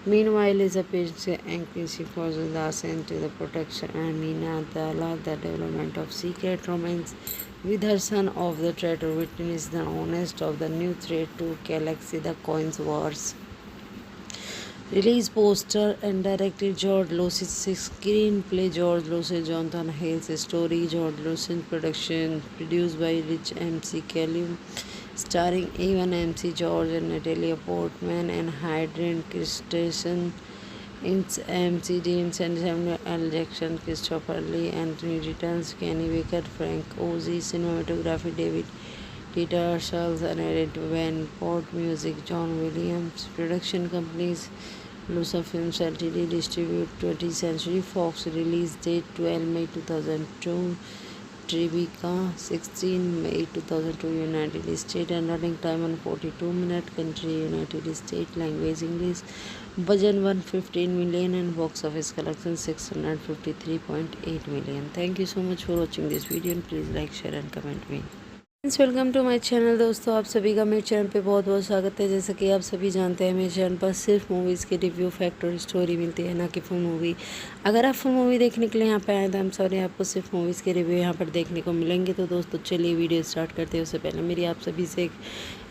Meanwhile, is a patient anxious for the ascent to the protection and Mina Dala, the development of secret romance with her son of the traitor witness the honest of the new threat to galaxy, the coins wars. Release poster and directed George Lucas, screenplay George Lucas, Jonathan Hales, story George Lucas, production produced by Rich MC Callum, starring Evan McGregor and Natalie Portman and Hayden Christensen. It's MC Deans and Samuel L. Jackson, Christopher Lee, Anthony Returns, Kenny Baker, Frank Oz, cinematography David Peter Charles, and Van Port, music John Williams, production companies Lusa Films Ltd. Distribute 20th Century Fox. Release date 12 May 2002. Tribeca 16 May 2002. United States. And running time 142 minutes. Country United States. Language English. Budget 115 million and box office collection 653.8 million. Thank you so much for watching this video and please like, share and comment me. Welcome to my channel. दोस्तों आप सभी का मेरे channel पे बहुत बहुत स्वागत है। जैसा कि आप सभी जानते हैं मेरे चैनल पर सिर्फ मूवीज़ के रिव्यू, फैक्ट और स्टोरी मिलती है, ना कि फुल मूवी। अगर आप फुल मूवी देखने के लिए यहाँ पे आए तो हम सॉरी, आपको सिर्फ मूवीज़ के रिव्यू यहाँ पर देखने को मिलेंगे। तो दोस्तों चलिए वीडियो स्टार्ट करते हैं। उससे पहले मेरी आप सभी से एक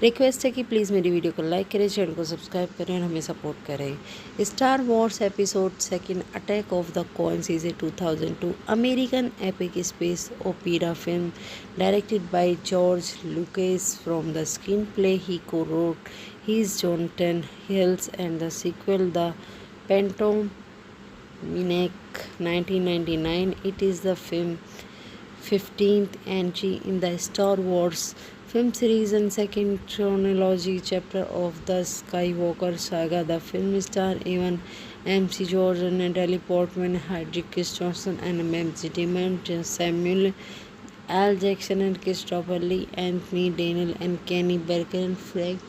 रिक्वेस्ट है कि प्लीज़ मेरी वीडियो को लाइक करें, चैनल को सब्सक्राइब करें और हमें सपोर्ट करें। Star Wars episode 2 attack of the coins is a 2002 American epic space opera film directed by George Lucas. From the screenplay he co-wrote his Jonathan Hills and the sequel The Phantom Menace 1999. It is the film 15th entry in the Star Wars film series and second chronology chapter of the Skywalker saga. The film stars Evan MC George and Natalie Portman, Hedrick Christensen and Matt Damon, Samuel Al Jackson and Christopher Lee, Anthony Daniel and Kenny Baker and Frank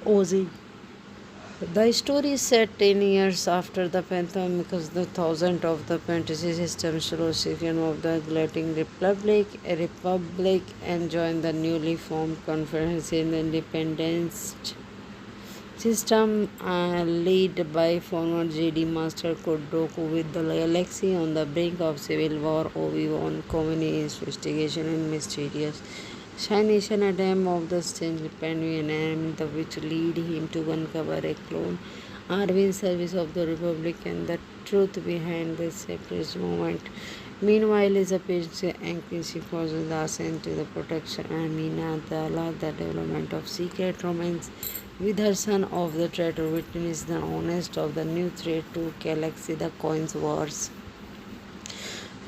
Oz. The story is set 10 years after the Phantom because the thousand of the fantasy system Solution of the Galactic Republic and join the newly formed Conference in the Independence system led by former Jedi Master Count Dooku. With the galaxy on the brink of civil war, Obi-Wan Kenobi investigation and mysterious Nation attempt of the strange Panavian which lead him to uncover a clone army in service of the Republic and the truth behind the separatist movement. Meanwhile, is a page anxious for the ascent to the protection and Mina Dala, the development of secret romance with her son of the traitor witness the honest of the new threat to galaxy, the Coins Wars.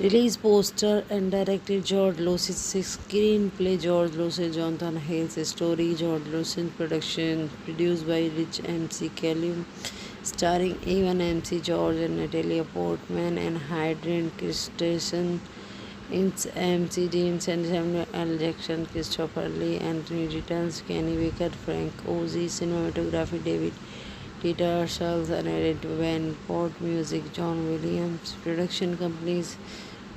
Release poster and directed George Lucas. Screenplay George Lucas, Jonathan Hill's story George Lucas, production produced by Rich MC Callum, starring Evan MC George and Natalie Portman and Hayden Christensen. It's MC Dean and Samuel L. Jackson, Christopher Lee, Anthony Returns, Kenny Baker, Frank Oz, cinematography David Peter Charles and Ed Van Port, music John Williams, production companies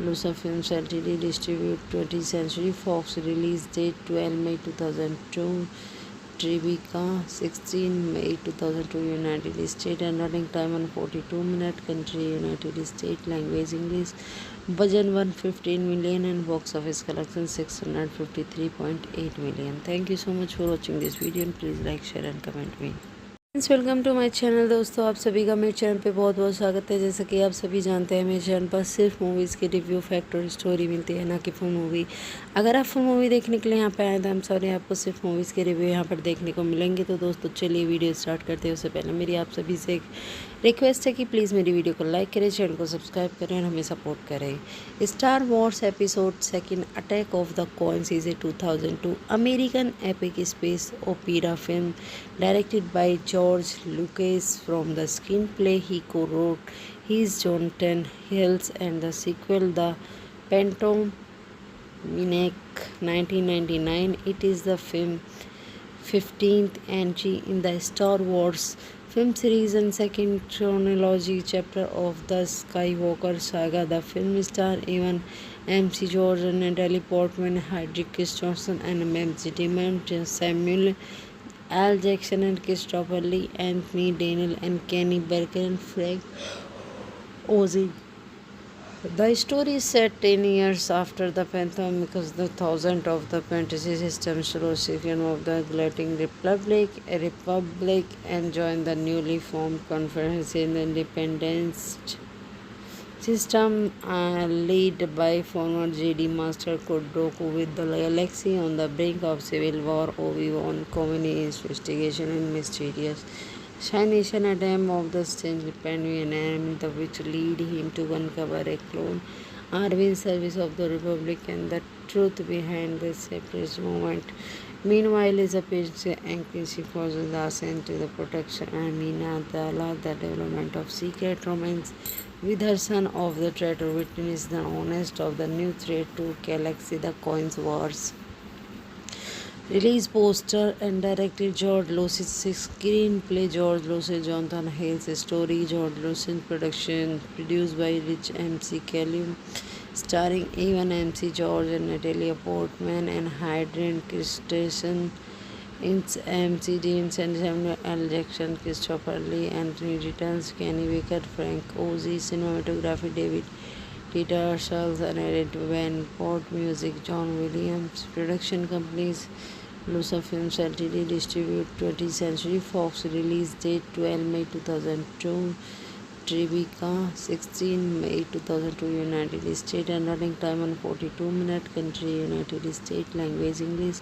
Lusa Films Ltd. Distribute 20th Century Fox. Release date 12 May 2002. Tribeca 16 May 2002. United States and running time 142 minutes. Country United States. Language English. Budget 115 million and box office collection 653.8 million. Thank you so much for watching this video and please like, share and comment me. Welcome to my channel. दोस्तों आप सभी का मेरे channel पे बहुत बहुत स्वागत है। जैसा कि आप सभी जानते हैं मेरे चैनल पर सिर्फ मूवीज़ के रिव्यू, फैक्ट और स्टोरी मिलती है, ना कि फुल मूवी। अगर आप फुल मूवी देखने के लिए यहाँ पे आए तो हम सॉरी, आपको सिर्फ मूवीज़ के रिव्यू यहाँ पर देखने को मिलेंगे। तो दोस्तों चलिए वीडियो स्टार्ट करते हैं। उससे पहले मेरी आप सभी से एक रिक्वेस्ट है कि प्लीज़ मेरी वीडियो को लाइक करें, चैनल को सब्सक्राइब करें और हमें सपोर्ट करें। Star Wars episode 2 attack of the coins is a 2002 American epic space opera film directed by George Lucas. From the screenplay he co-wrote his Jonathan Hills and the sequel The Phantom Menace 1999. It is the film 15th entry in the Star Wars film series and second chronology chapter of the Skywalker saga. The film stars Evan MC George and Natalie Portman, Hedrick Christensen and Matt Damon, Samuel Al Jackson and Christopher Lee, Anthony Daniel and Kenny Baker and Frank Oz. The story is set 10 years after the Phantom because the thousand of the fantasy system Solution of the Galactic Republic and join the newly formed Conference in the Independence system led by former Jedi Master Count Dooku. With the galaxy on the brink of civil war, Obi-Wan Kenobi investigation and mysterious Nation attempt of the strange Panavian which lead him to uncover a clone army in service of the Republic and the truth behind the separatist movement. Meanwhile, Elizabeth and she forces us into the protection and Mina the allow the development of secret romance with her son of the traitor witness the honest of the new threat to Galaxy the Coins Wars. Release poster and directed George Lucas, screenplay George Lucas, Jonathan Hale's story, George Lucas production, produced by Rich MC Callum, starring Evan MC George and Natalia Portman and Hayden Christensen. It's MC Dean and Samuel L. Jackson, Christopher Lee, Anthony Returns, Kenny Baker, Frank Ozy, cinematography David Peter Charles and Edit Van Port, music John Williams, production companies Lusa Films Ltd. Distribute 20th Century Fox, release date 12 May 2002, Tribeca 16 May 2002, United States, and running time 142 minutes, country United States, language English,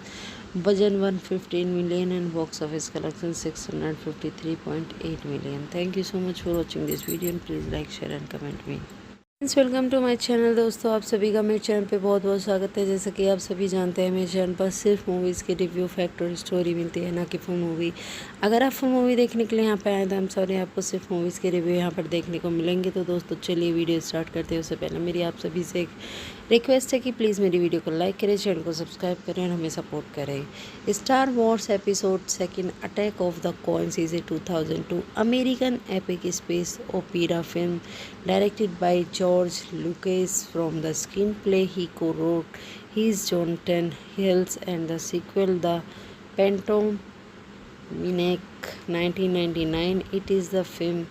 budget 115 million and box office collection 653.8 million. Thank you so much for watching this video and please like, share and comment me. Welcome to my channel. दोस्तों आप सभी का मेरे channel पे बहुत बहुत स्वागत है। जैसा कि आप सभी जानते हैं मेरे चैनल पर सिर्फ मूवीज़ के रिव्यू फैक्ट और स्टोरी मिलती है, ना कि फुल मूवी। अगर आप फुल मूवी देखने के लिए यहाँ पे आए तो हम सॉरी आपको सिर्फ मूवीज़ के रिव्यू यहाँ पर देखने को मिलेंगे। तो दोस्तों चलिए वीडियो स्टार्ट करते हैं। उससे पहले मेरी आप सभी से एक रिक्वेस्ट है कि प्लीज़ मेरी वीडियो को लाइक करें, चैनल को सब्सक्राइब करें और हमें सपोर्ट करें। Star Wars episode 2 attack of the coins is a 2002 American epic space opera film directed by George Lucas. From the screenplay he co-wrote his Jonathan Hills and the sequel The Phantom Menace 1999. It is the film's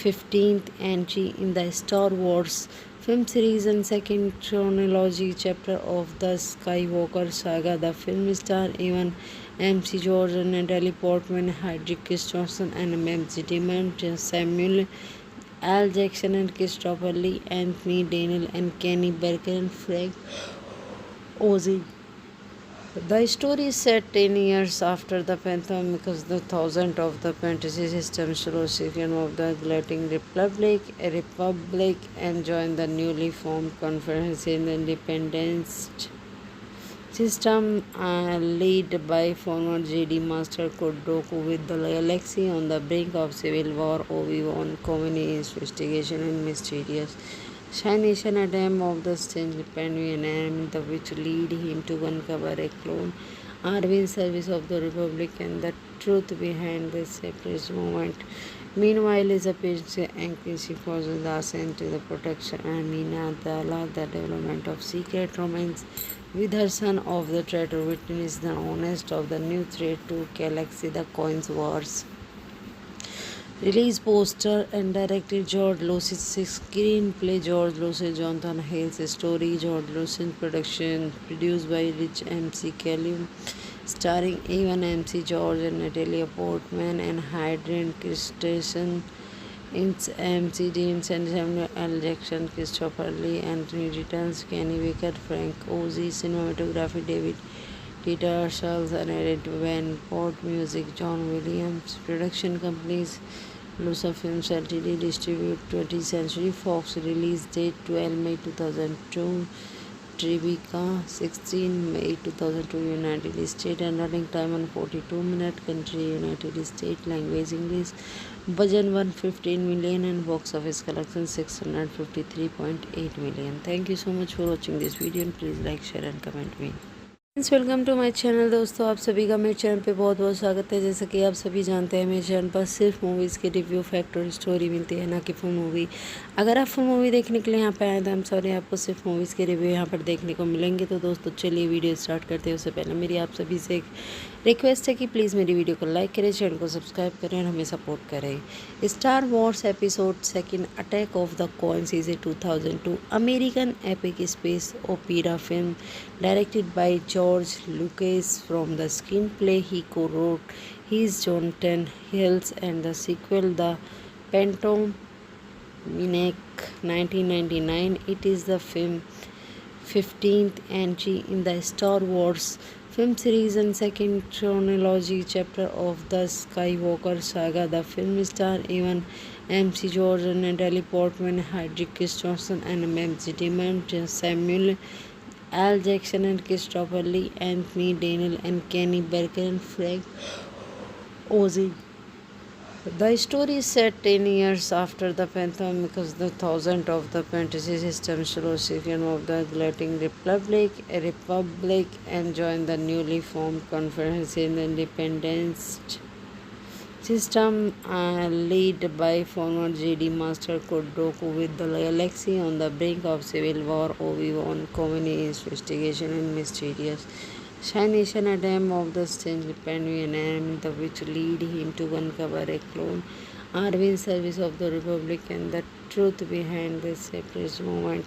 15th entry in the Star Wars film series and second chronology chapter of the Skywalker saga. The film stars Evan MC George and Natalie Portman, Hedrick Christensen and Matt Damon, Samuel Al Jackson and Christopher Lee, Anthony Daniel and Kenny Baker and Frank Ozy. The story is set 10 years after the Phantom because the thousand of the fantasy system Second of the Galactic Republic and join the newly formed Conference in the Independence system led by former Jedi Master Count Dooku. With the galaxy on the brink of civil war, Obi-Wan Kenobi investigation and mysterious Nation attempt of the strange Pandemian which lead him to uncover a clone army in service of the Republic and the truth behind the separatist movement. Meanwhile, Elizabeth and she forces us into the protection and Mina the allow the development of secret romance with her son of the traitor witness the honest of the new threat to Galaxy the Coins Wars. Release poster and directed George Lucas, screenplay George Lucas, Jonathan Hale's story, George Lucas production, produced by Rich MC Callum, starring Evan MC George and Natalia Portman and Hayden Christensen. It's MC Dean and Samuel L. Jackson, Christopher Lee, Anthony Returns, Kenny Baker, Frank Ozy, cinematography David Peter Charles and Edit Van Port, music John Williams, production companies Lusa Films Ltd. Distribute 20th Century Fox, release date 12 May 2002, Tribeca 16 May 2002, United States, and running time 142 minutes, country United States, language English, budget 115 million and box office collection 653.8 million. Thank you so much for watching this video and please like, share and comment me. Welcome to my channel. दोस्तों आप सभी का मेरे channel पे बहुत बहुत स्वागत है। जैसा कि आप सभी जानते हैं मेरे चैनल पर सिर्फ मूवीज़ के रिव्यू फैक्ट और स्टोरी मिलती है, ना कि फुल मूवी। अगर आप फुल मूवी देखने के लिए यहाँ पे आए तो हम सॉरी आपको सिर्फ मूवीज़ के रिव्यू यहाँ पर देखने को मिलेंगे। तो दोस्तों चलिए वीडियो स्टार्ट करते हैं। उससे पहले मेरी आप सभी से एक रिक्वेस्ट है कि प्लीज़ मेरी वीडियो को लाइक करें, चैनल को सब्सक्राइब करें और हमें सपोर्ट करें। Star Wars episode 2 attack of the coins is a 2002 American epic space opera film directed by George Lucas. From the screenplay he co-wrote his Jonathan Hills and the sequel The Phantom Menace 1999. It is the film's 15th entry in the Star Wars film series and second chronology chapter of the Skywalker saga. The film stars Evan MC George and Natalie Portman, Hedrick Christensen and Matt Damon, Samuel Al Jackson and Christopher Lee, Anthony Daniel and Kenny Barker and Frank Oz. The story is set 10 years after the Phantom because the thousand of the fantasy system Solution of the Galactic Republic and joined the newly formed Conference in the Independence system led by former JD Master Code Dooku with the galaxy on the brink of civil war. Obi-Wan Kenobi's investigation and mysterious Nation attempt of the strange Pandyan enemy, the which lead him to uncover a clone army in service of the Republic and the truth behind this separatist movement.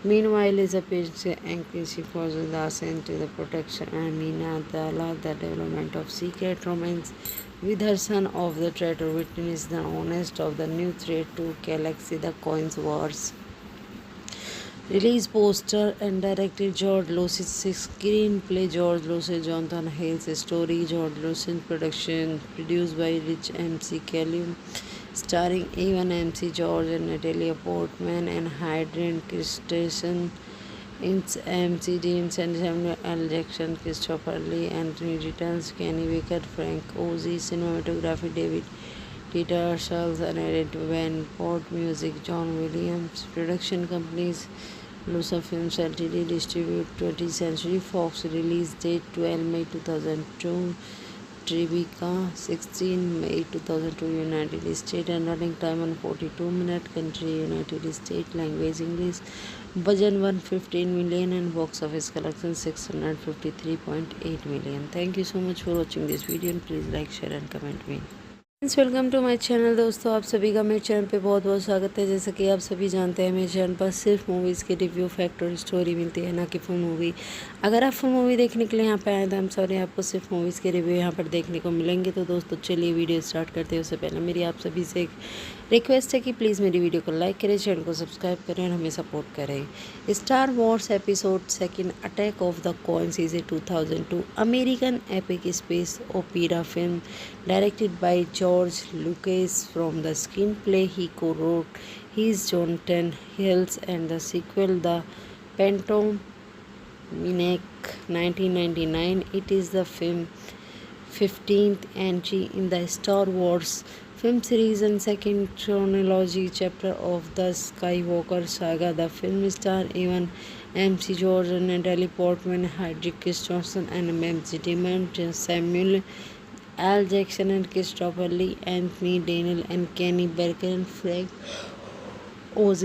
Meanwhile, is a patient anxious for the ascent to the protection and Minadala, the development of secret romance with her son of the traitor witness the honest of the new threat to galaxy, the Coins Wars. Release poster and directed George Lucas, screenplay George Lucas, Jonathan Hales, story George Lucas, production produced by Rich MC Callum, starring Evan MC George and Natalie Portman and Hayden Christensen. It's MC Dean Samuel L. Jackson, Christopher Lee, Anthony Returns, Kenny Baker, Frank Oz, cinematography David Dieter Schultz, and edited Van Port, music John Williams, production companies Lusa Films Ltd, distribute 20th Century Fox, release date 12 May 2002, Tribeca 16 May 2002, United States, and running time 142 minutes, country United States, language English, budget 115 million and box office collection 653.8 million. Thank you so much for watching this video and please like, share and comment me. Welcome to my channel. दोस्तों आप सभी का मेरे channel पे बहुत बहुत स्वागत है। जैसा कि आप सभी जानते हैं मेरे चैनल पर सिर्फ मूवीज़ के रिव्यू, फैक्ट और स्टोरी मिलती है, ना कि फुल मूवी। अगर आप फुल मूवी देखने के लिए यहाँ पे आए तो हम सॉरी आपको सिर्फ मूवीज़ के रिव्यू यहाँ पर देखने को मिलेंगे। तो दोस्तों चलिए वीडियो स्टार्ट करते हैं। उससे पहले मेरी आप सभी से एक रिक्वेस्ट है कि प्लीज़ मेरी वीडियो को लाइक करें, चैनल को सब्सक्राइब करें और हमें सपोर्ट करें। Star Wars episode 2 attack of the coins is a 2002 American epic space opera film directed by George Lucas. From the screenplay he co-wrote his Jonathan Hills and the sequel The Phantom Menace 1999. It is the film 15th entry in the Star Wars film series and second chronology chapter of the Skywalker saga. The film stars Evan MC George and Natalie Portman, Hayden Christensen and MC Demon Samuel Al Jackson and Christopher Lee, Anthony Daniel and Kenny Barker and Frank Oz.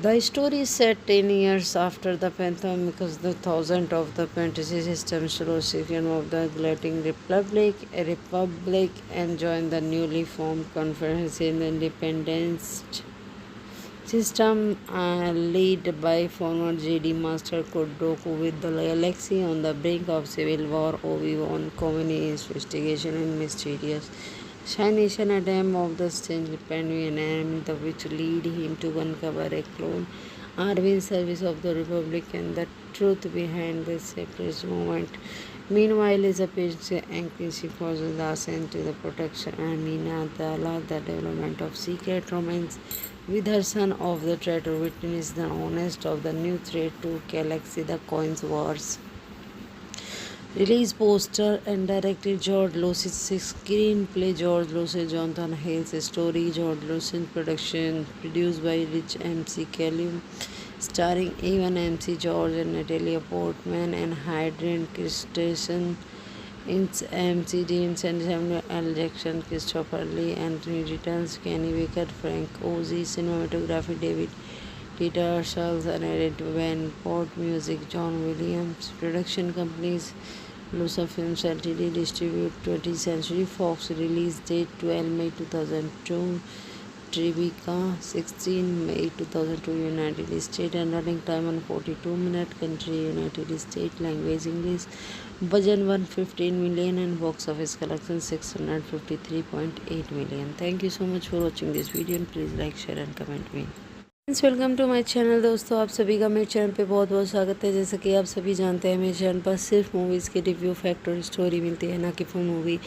The story is set 10 years after the Phantom because the thousand of the fantasy system Solution of the Galactic Republic and joined the newly formed Conference in the Independence system led by former JD Master Code Dooku with the galaxy on the brink of civil war. Obi-Wan Kenobi's investigation and mysterious Nation attempt of the strange Pandyan enemy, the which lead him to uncover a clone army in service of the Republic and the truth behind this separatist movement. Meanwhile, is a patient anxious for the ascent to the protection and Minadala, the development of secret romance with her son of the traitor witness the honest of the new threat to galaxy, the Coins Wars. Release poster and directed George Lucas, screenplay George Lucas, Jonathan Hales, story George Lucas, production produced by Rich MC Callum, starring Evan MC George and Natalie Portman and Hayden Christensen. It's MC Dean Samuel L. Jackson, Christopher Lee, Anthony Returns, Kenny Baker, Frank Oz, cinematography David Dieter Schultz, and edited Van Port, music John Williams, production companies Lusa Films Ltd, distribute 20th Century Fox, release date 12 May 2002, Tribeca 16 May 2002, United States, and running time 142 minutes, country United States, language English, budget 115 million and box office collection 653.8 million. Thank you so much for watching this video and please like, share and comment me. Welcome to my channel. दोस्तों आप सभी का मेरे channel पे बहुत बहुत स्वागत है। जैसा कि आप सभी जानते हैं मेरे चैनल पर सिर्फ मूवीज़ की रिव्यू फैक्ट और स्टोरी मिलती है, ना कि फुल मूवी।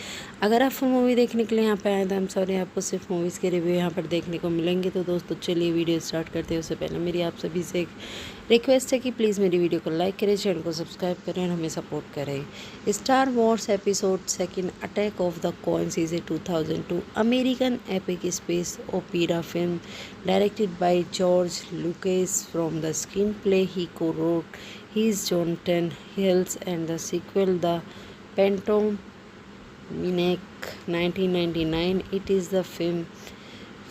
अगर आप फुल मूवी देखने के लिए यहाँ पे आए तो हम सॉरी, आपको सिर्फ मूवीज़ के रिव्यू यहाँ पर देखने को मिलेंगे। तो दोस्तों चलिए वीडियो स्टार्ट करते हैं। उससे पहले मेरी आप सभी से एक रिक्वेस्ट है कि प्लीज़ मेरी वीडियो को लाइक करें, चैनल को सब्सक्राइब करें और हमें सपोर्ट करें। Star Wars episode second attack of the coins is a 2002 American epic space opera film directed by George Lucas. From the screenplay he co-wrote, he's Jonathan Hills, and the sequel, The Phantom Menace, 1999. It is the film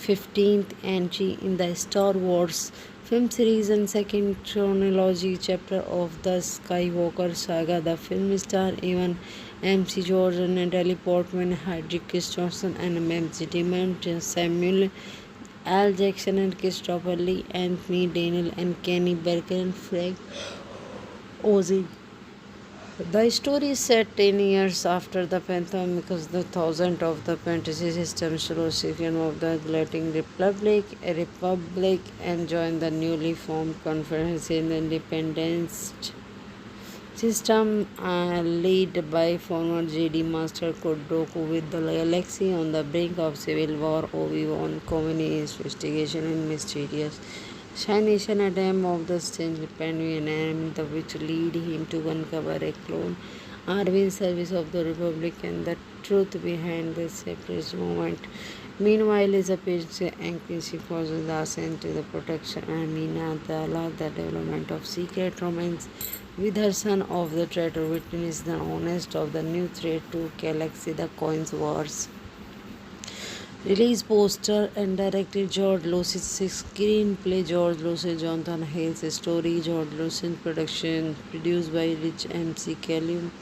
15th entry in the Star Wars film series and second chronology chapter of the Skywalker saga. The film stars Evan MC George and Natalie Portman, Hedrick Christensen, and Matt Damon, Samuel Al Jackson and Christopher Lee, Anthony Daniel and Kenny Baker and Frank Oz. The story is set 10 years after the Phantom because the thousand of the fantasy system Solution of the Galactic Republic and join the newly formed Conference in the Independence system led by former JD Master Code Dooku. With the galaxy on the brink of civil war, Obi-Wan Kenobi investigation and mysterious Nation attempt of the strange Penguin and the which lead him to uncover a clone army in service of the Republic and the truth behind the separatist movement. Meanwhile, is a page anxious for the ascent to the protection and Minadala, the development of secret romance with her son of the traitor witness the honest of the new threat to galaxy, the coins wars. Release poster and directed George Lucas. Screenplay George Lucas, Jonathan Hales. Story George Lucas. Production produced by Rich MC Callum.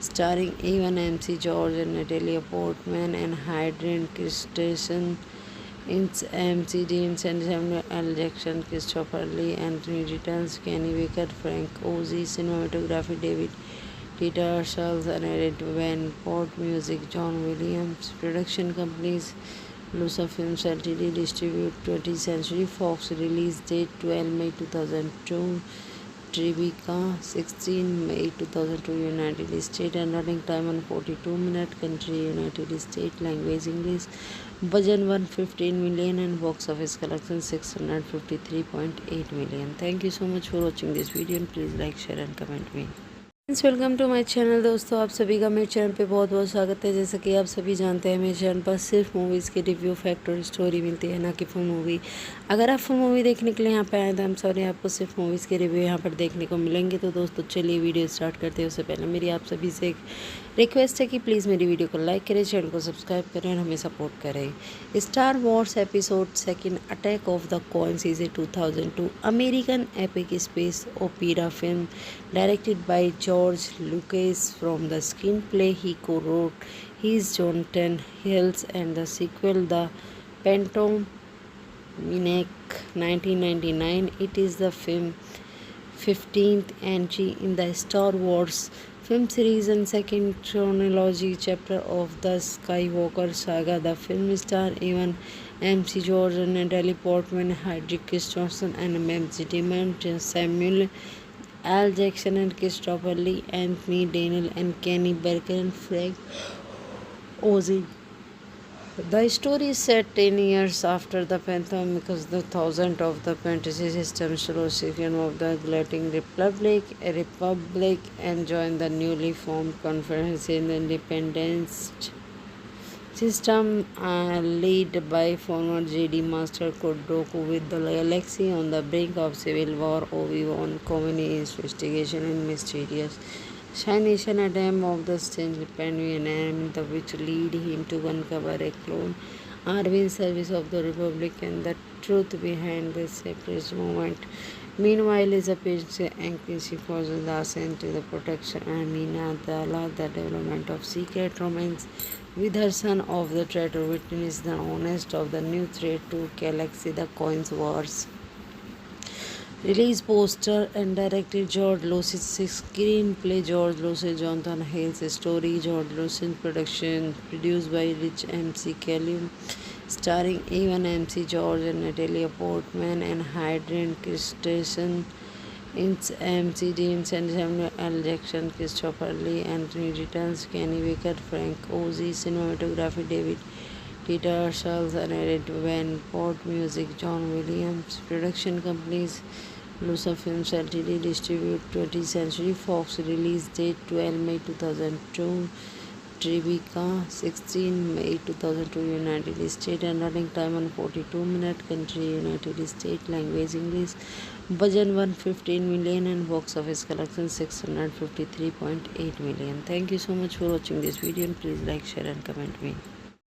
Starring Evan MC George and Natalie Portman and Hayden Christensen. It's MC Dean and Samuel L. Jackson, Christopher Lee, Anthony Daniels, Kenny Baker, Frank Oz. Cinematography David Peter Charles and Edit Van Port. Music John Williams. Production companies Lusa Films Ltd. Distribute 20th Century Fox. Release date 12 May 2002. Tribeca 16 May 2002. United States and running time 142 minutes. Country United States. Language English. Budget 115 million and box office collection 653.8 million. Thank you so much for watching this video and please like, share and comment me. Welcome to my channel. दोस्तों आप सभी का मेरे channel पे बहुत बहुत स्वागत है। जैसा कि आप सभी जानते हैं मेरे चैनल पर सिर्फ मूवीज़ के रिव्यू फैक्ट और स्टोरी मिलती है, ना कि फुल मूवी। अगर आप फुल मूवी देखने के लिए यहाँ पे आए तो हम सॉरी, आपको सिर्फ मूवीज़ के रिव्यू यहाँ पर देखने को मिलेंगे। तो दोस्तों चलिए वीडियो स्टार्ट करते हैं। उससे पहले मेरी आप सभी से एक रिक्वेस्ट है कि प्लीज़ मेरी वीडियो को लाइक करें, चैनल को सब्सक्राइब करें और हमें सपोर्ट करें। Star Wars episode second attack of the coins is a 2002 American epic space opera film directed by George Lucas. From the screenplay he co-wrote, he's Jonathan Hills, and the sequel, The Phantom Menace, 1999. It is the film 15th entry in the Star Wars film series and second chronology chapter of the Skywalker saga. The film stars Evan MC George and Natalie Portman, Hedrick Christensen, and Matt Damon, Samuel Al Jackson and Christopher Lee, Anthony Daniel and Kenny Baker and Frank Oz. The story is set 10 years after the Phantom because the thousand of the fantasy system Solution of the Galactic Republic and join the newly formed Conference in the Independence system led by former JD Master Code Dooku. With the galaxy on the brink of civil war, Obi-Wan Kenobi investigation and mysterious Nation attempt of the strange Penguin and the which lead him to uncover a clone army in service of the Republic and the truth behind the separatist movement. Meanwhile, is a page anxious for the ascent to the protection and Minadala, the development of secret romance with her son of the traitor witness the honest of the new threat to galaxy, the coins wars. Release poster and directed George Lucas. Screenplay George Lucas, Jonathan Hales. Story George Lucas. Production produced by Rich MC Callum. starring Evan MC George and Natalia Portman and Hayden Christensen. It's MC Deans and Samuel L. Jackson, Christopher Lee, Anthony Returns, Kenny Baker, Frank Ozy, cinematography David Peter Charles and Edit Van Port, music John Williams, production companies Lusa Films Ltd, distribute 20th Century Fox, release date 12 May 2002, Tribeca 16 May 2002, United States, and running time 142 minutes, country United States, language English, budget 115 million and box office collection 653.8 million. Thank you so much for watching this video and please like, share and comment me.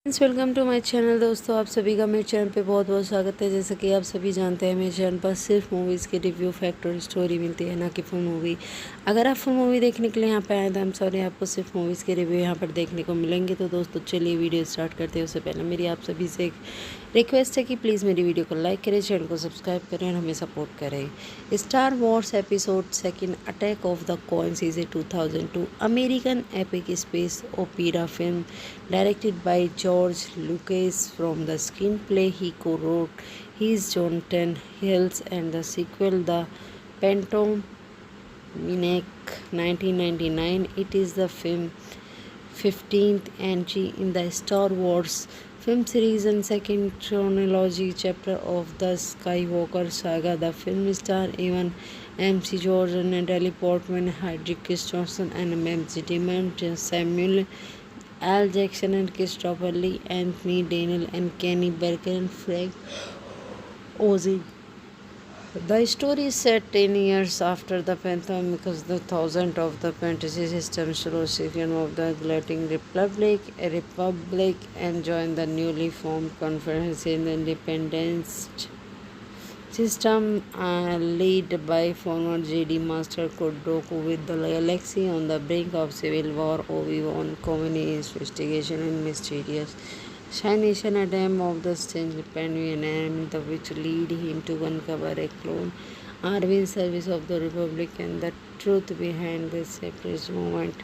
Welcome to my channel. दोस्तों, आप सभी का मेरे channel पे बहुत बहुत स्वागत है। जैसे कि आप सभी जानते हैं, मेरे चैनल पर सिर्फ मूवीज़ के रिव्यू, फैक्ट और स्टोरी मिलती है, ना कि फुल मूवी। अगर आप फुल मूवी देखने के लिए यहाँ पे आए तो हम सॉरी, आपको सिर्फ मूवीज़ के रिव्यू यहाँ पर देखने को मिलेंगे। तो दोस्तों चलिए वीडियो स्टार्ट करते हैं। उससे पहले मेरी आप सभी से एक रिक्वेस्ट है कि प्लीज़ मेरी वीडियो को लाइक करें, चैनल को सब्सक्राइब करें और हमें सपोर्ट करें। Star Wars episode second attack of the coins is a 2002 American epic space opera film directed by George Lucas. From the screenplay he co-wrote, he's Jonathan Hills, and the sequel, The Phantom Menace, 1999. It is the film 15th entry in the Star Wars film series and second chronology chapter of the Skywalker saga. The film stars Evan MC George and Natalie Portman, Hedrick Christensen, and Matt Damon, Samuel L. Jackson and Christopher Lee, Anthony Daniel and Kenny Baker and Frank Ozy. The story is set 10 years after the Phantom because the thousand of the fantasy system Citizen of the Galactic Republic and join the newly formed Conference in the Independence system led by former JD Master Count Dooku. With the galaxy on the brink of civil war, Obi-Wan Kenobi investigation and mysterious Nation attempt of the strange enemy which lead him to uncover a clone army in service of the Republic and the truth behind the separatist movement.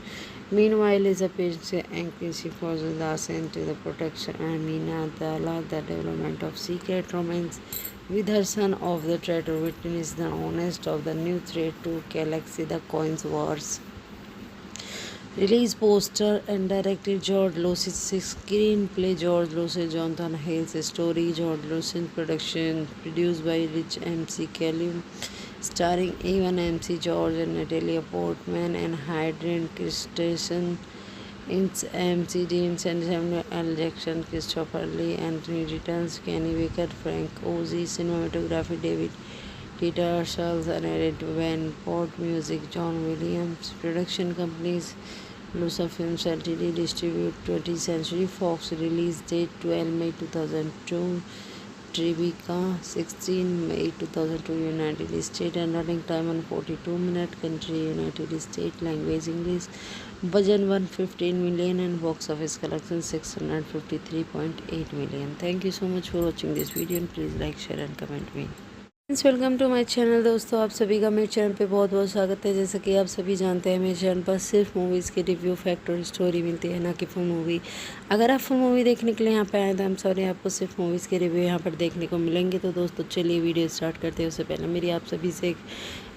Meanwhile, is a patient anxious for the ascent to the protection Amina Dala, the development of secret romance with her son of the traitor witness the honest of the new threat to Galaxy, the Coins Wars. Release poster and directed George Lucas, screenplay George Lucas, Jonathan Hill's story George Lucas, production produced by Rich MC Callum, starring Evan MC George and Natalia Portman and Hayden Christensen. It's MC Deans and Samuel L. Jackson, Christopher Lee, Anthony Returns, Kenny Baker, Frank Ozy, cinematography David Peter Charles and Edit Van Port, music John Williams, production companies Lusa Films Ltd, distribute 20th Century Fox, release date 12 May 2002, Tribeca 16 May 2002, United States, and running time 142 minutes, country United States, language English, budget 115 million and box office collection 653.8 million. Thank you so much for watching this video and please like, share and comment me. Welcome to my channel. दोस्तों, आप सभी का मेरे channel पे बहुत बहुत स्वागत है। जैसे कि आप सभी जानते हैं, मेरे चैनल पर सिर्फ मूवीज़ के रिव्यू, फैक्ट और स्टोरी मिलती है, ना कि फुल मूवी। अगर आप फुल मूवी देखने के लिए यहाँ पे आए तो हम सॉरी, आपको सिर्फ मूवीज़ के रिव्यू यहाँ पर देखने को मिलेंगे। तो दोस्तों चलिए वीडियो स्टार्ट करते हैं। उससे पहले मेरी आप सभी से एक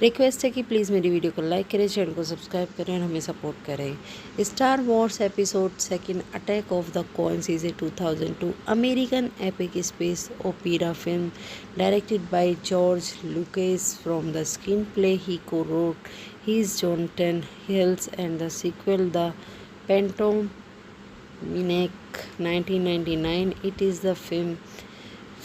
रिक्वेस्ट है कि प्लीज़ मेरी वीडियो को लाइक करें, चैनल को सब्सक्राइब करें और हमें सपोर्ट करें। Star Wars episode second attack of the coins is a 2002 American epic space opera film directed by George Lucas. From the screenplay he co-wrote, he's Jonathan Hills, and the sequel, The Phantom Menace, 1999. It is the film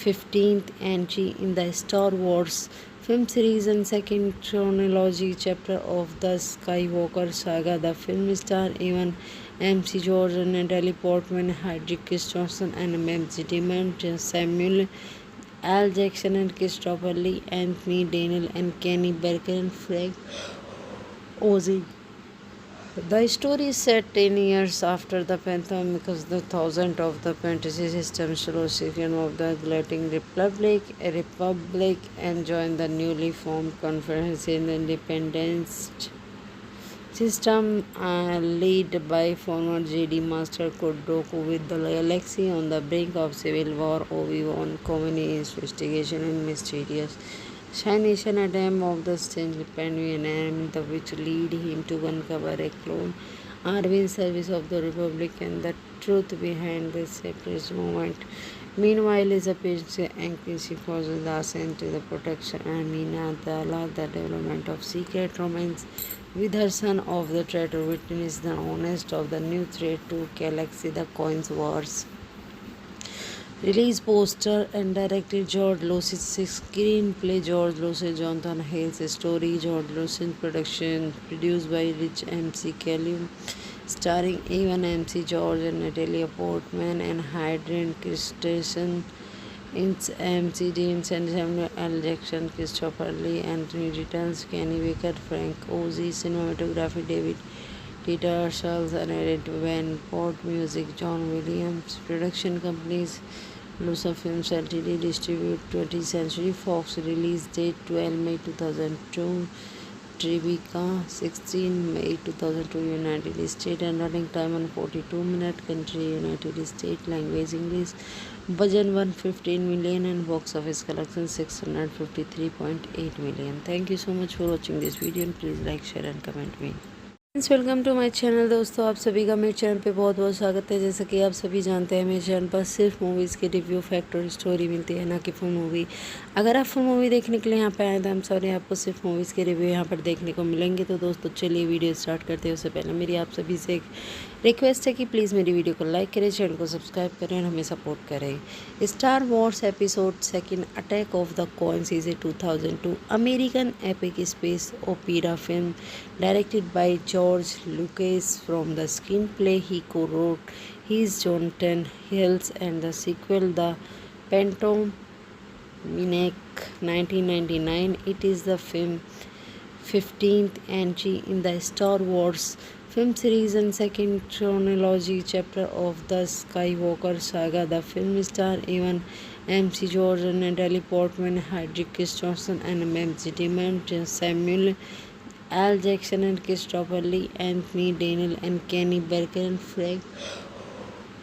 15th entry in the Star Wars film series and second chronology chapter of the Skywalker saga. The film stars Evan MC George and Natalie Portman, Hedrick Christensen, and Matt Damon, Samuel L. Jackson and Christopher Lee, Anthony Daniel and Kenny Baker and Frank Ozy. The story is set 10 years after the Phantom because the thousand of the fantasy system Citizen of the Galactic Republic and join the newly formed Conference in the Independence System led by former JD Master Kodoku with the galaxy on the brink of civil war. Obi-Wan Kenobi investigation and mysterious Nation attempt of the strange Pandyan and the which lead him to uncover a clone army in service of the Republic and the truth behind this separatist movement. Meanwhile, is a page anxious forces are sent to the protection and Mina the development of secret romance with her son of the traitor witness the honest of the new threat to galaxy the coins wars. Release poster and directed George Lucas screenplay George Lucas Jonathan Hale's story George Lucas production produced by Rich MC Callum starring Evan MC George and Natalia Portman and Hayden Christensen. It's MC Dean and Samuel L. Jackson, Christopher Lee, Anthony Returns, Kenny Baker, Frank Ozy, cinematography David Peter Charles, and Van Port, music John Williams, production companies Lusa Films Ltd. Distribute 20th Century Fox, release date 12 May 2002. Tribeca 16 May 2002 United States and running time on 42 minutes country United States language English budget 115 million and box office collection 653.8 million. Thank you so much for watching this video and please like share and comment me. Welcome to my channel दोस्तों, आप सभी का मेरे channel पे बहुत बहुत स्वागत है। जैसा कि आप सभी जानते हैं मेरे चैनल पर सिर्फ मूवीज़ के रिव्यू फैक्ट और स्टोरी मिलती है, ना कि फुल मूवी। अगर आप फुल मूवी देखने के लिए यहाँ पे आए तो हम सॉरी आपको सिर्फ मूवीज़ के रिव्यू यहाँ पर देखने को मिलेंगे। तो दोस्तों चलिए वीडियो स्टार्ट करते हैं। उससे पहले मेरी आप सभी से एक रिक्वेस्ट है कि प्लीज़ मेरी वीडियो को लाइक करें, चैनल को सब्सक्राइब करें और हमें सपोर्ट करें। Star Wars episode second attack of the coins is a 2002 American epic space opera film directed by George Lucas. From the screenplay he co-wrote his Jonathan Hills and the sequel The Phantom Menace 1999. It is the film 15th entry in the Star Wars film series and second chronology chapter of the Skywalker saga. The film stars Evan MC George and Natalie Portman, Hedrick Christensen and Matt Damon, Samuel Al Jackson and Christopher Lee, Anthony Daniel and Kenny Baker and Frank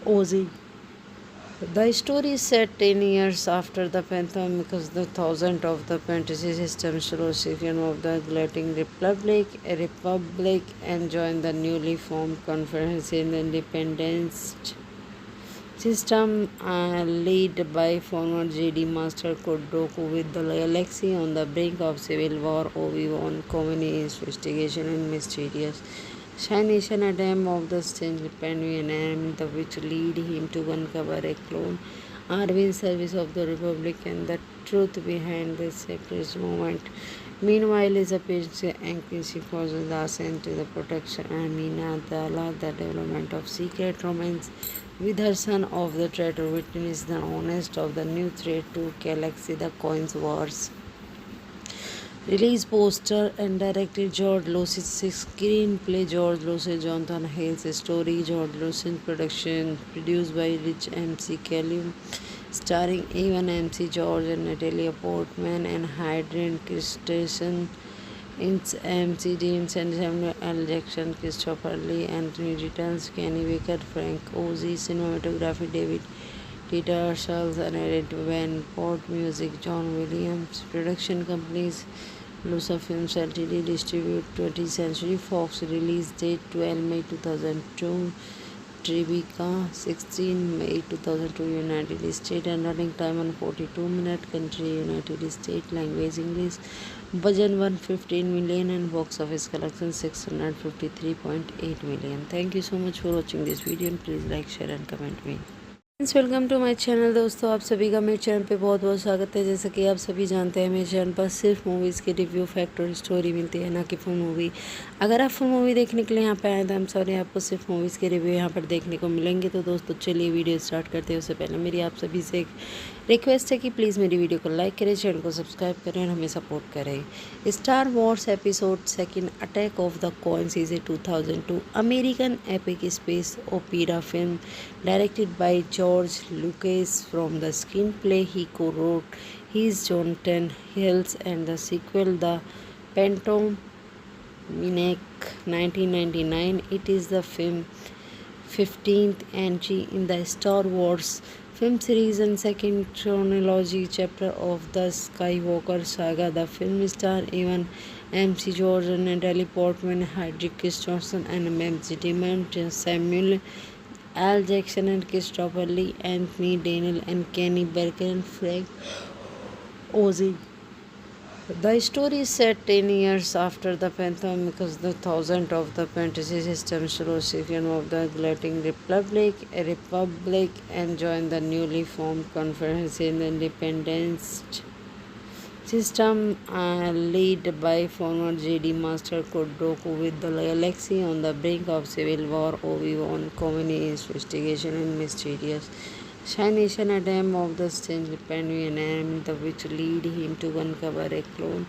Ozy. The story is set 10 years after the Phantom because the thousand of the fantasy system Second of the Galactic Republic and join the newly formed Conference in the Independence System led by former JD Master Kodoku with the galaxy on the brink of civil war. Obi-Wan Kenobi investigation and mysterious Nation attempt of the strange Pandyan and the which lead him to uncover a clone army in service of the Republic and the truth behind this separatist movement. Meanwhile, is a page anxious forces are sent to the protection and Mina the development of secret romance with her son of the traitor witness the honest of the new threat to galaxy the coins wars. Release poster and directed George Lucas screenplay George Lucas Jonathan Hale's story George Lucas production produced by Rich MC Callum starring Evan MC George and Natalia Portman and Hayden Christensen. It's MC Dean and Samuel L. Jackson, Christopher Lee, Anthony Returns, Kenny Baker, Frank Ozy, cinematography David Peter Charles, and Van Port, music John Williams, production companies Lusa Films Ltd. Distribute 20th Century Fox, release date 12 May 2002. Tribeca 16 May 2002 United States and running time on 42 minutes country United States language English budget 115 million and box office collection 653.8 million. Thank you so much for watching this video and please like share and comment me. Welcome to my channel दोस्तों, आप सभी का मेरे channel पे बहुत बहुत स्वागत है। जैसा कि आप सभी जानते हैं मेरे चैनल पर सिर्फ मूवीज़ के रिव्यू फैक्ट और स्टोरी मिलती है, ना कि फुल मूवी। अगर आप फुल मूवी देखने के लिए यहाँ पे आए तो हम सॉरी आपको सिर्फ मूवीज़ के रिव्यू यहाँ पर देखने को मिलेंगे। तो दोस्तों चलिए वीडियो स्टार्ट करते हैं। उससे पहले मेरी आप सभी से एक रिक्वेस्ट है कि प्लीज़ मेरी वीडियो को लाइक करें, चैनल को सब्सक्राइब करें और हमें सपोर्ट करें। Star Wars episode second attack of the coins is a 2002 American epic space opera film directed by George Lucas. From the screenplay he co-wrote his Jonathan Hills and the sequel The Phantom Minek 1999. It is the film 15th entry in the Star Wars film series and second chronology chapter of the Skywalker saga. The film stars Evan MC George, Natalie Portman, Hedrick Christensen, and Matt Damon, Samuel L. Jackson, and Christopher Lee, Anthony Daniel, and Kenny Baker, and Frank Oz. The story is set 10 years after the Phantom because the thousand of the fantasy system Rosicrucian of the Galactic Republic and joined the newly formed Conference in the Independence system led by former JD Master Code Dooku. With the galaxy on the brink of civil war, Obi-Wan Kenobi investigation and mysterious Nation attempt of the strange Panvian enemy, which lead him to uncover a clone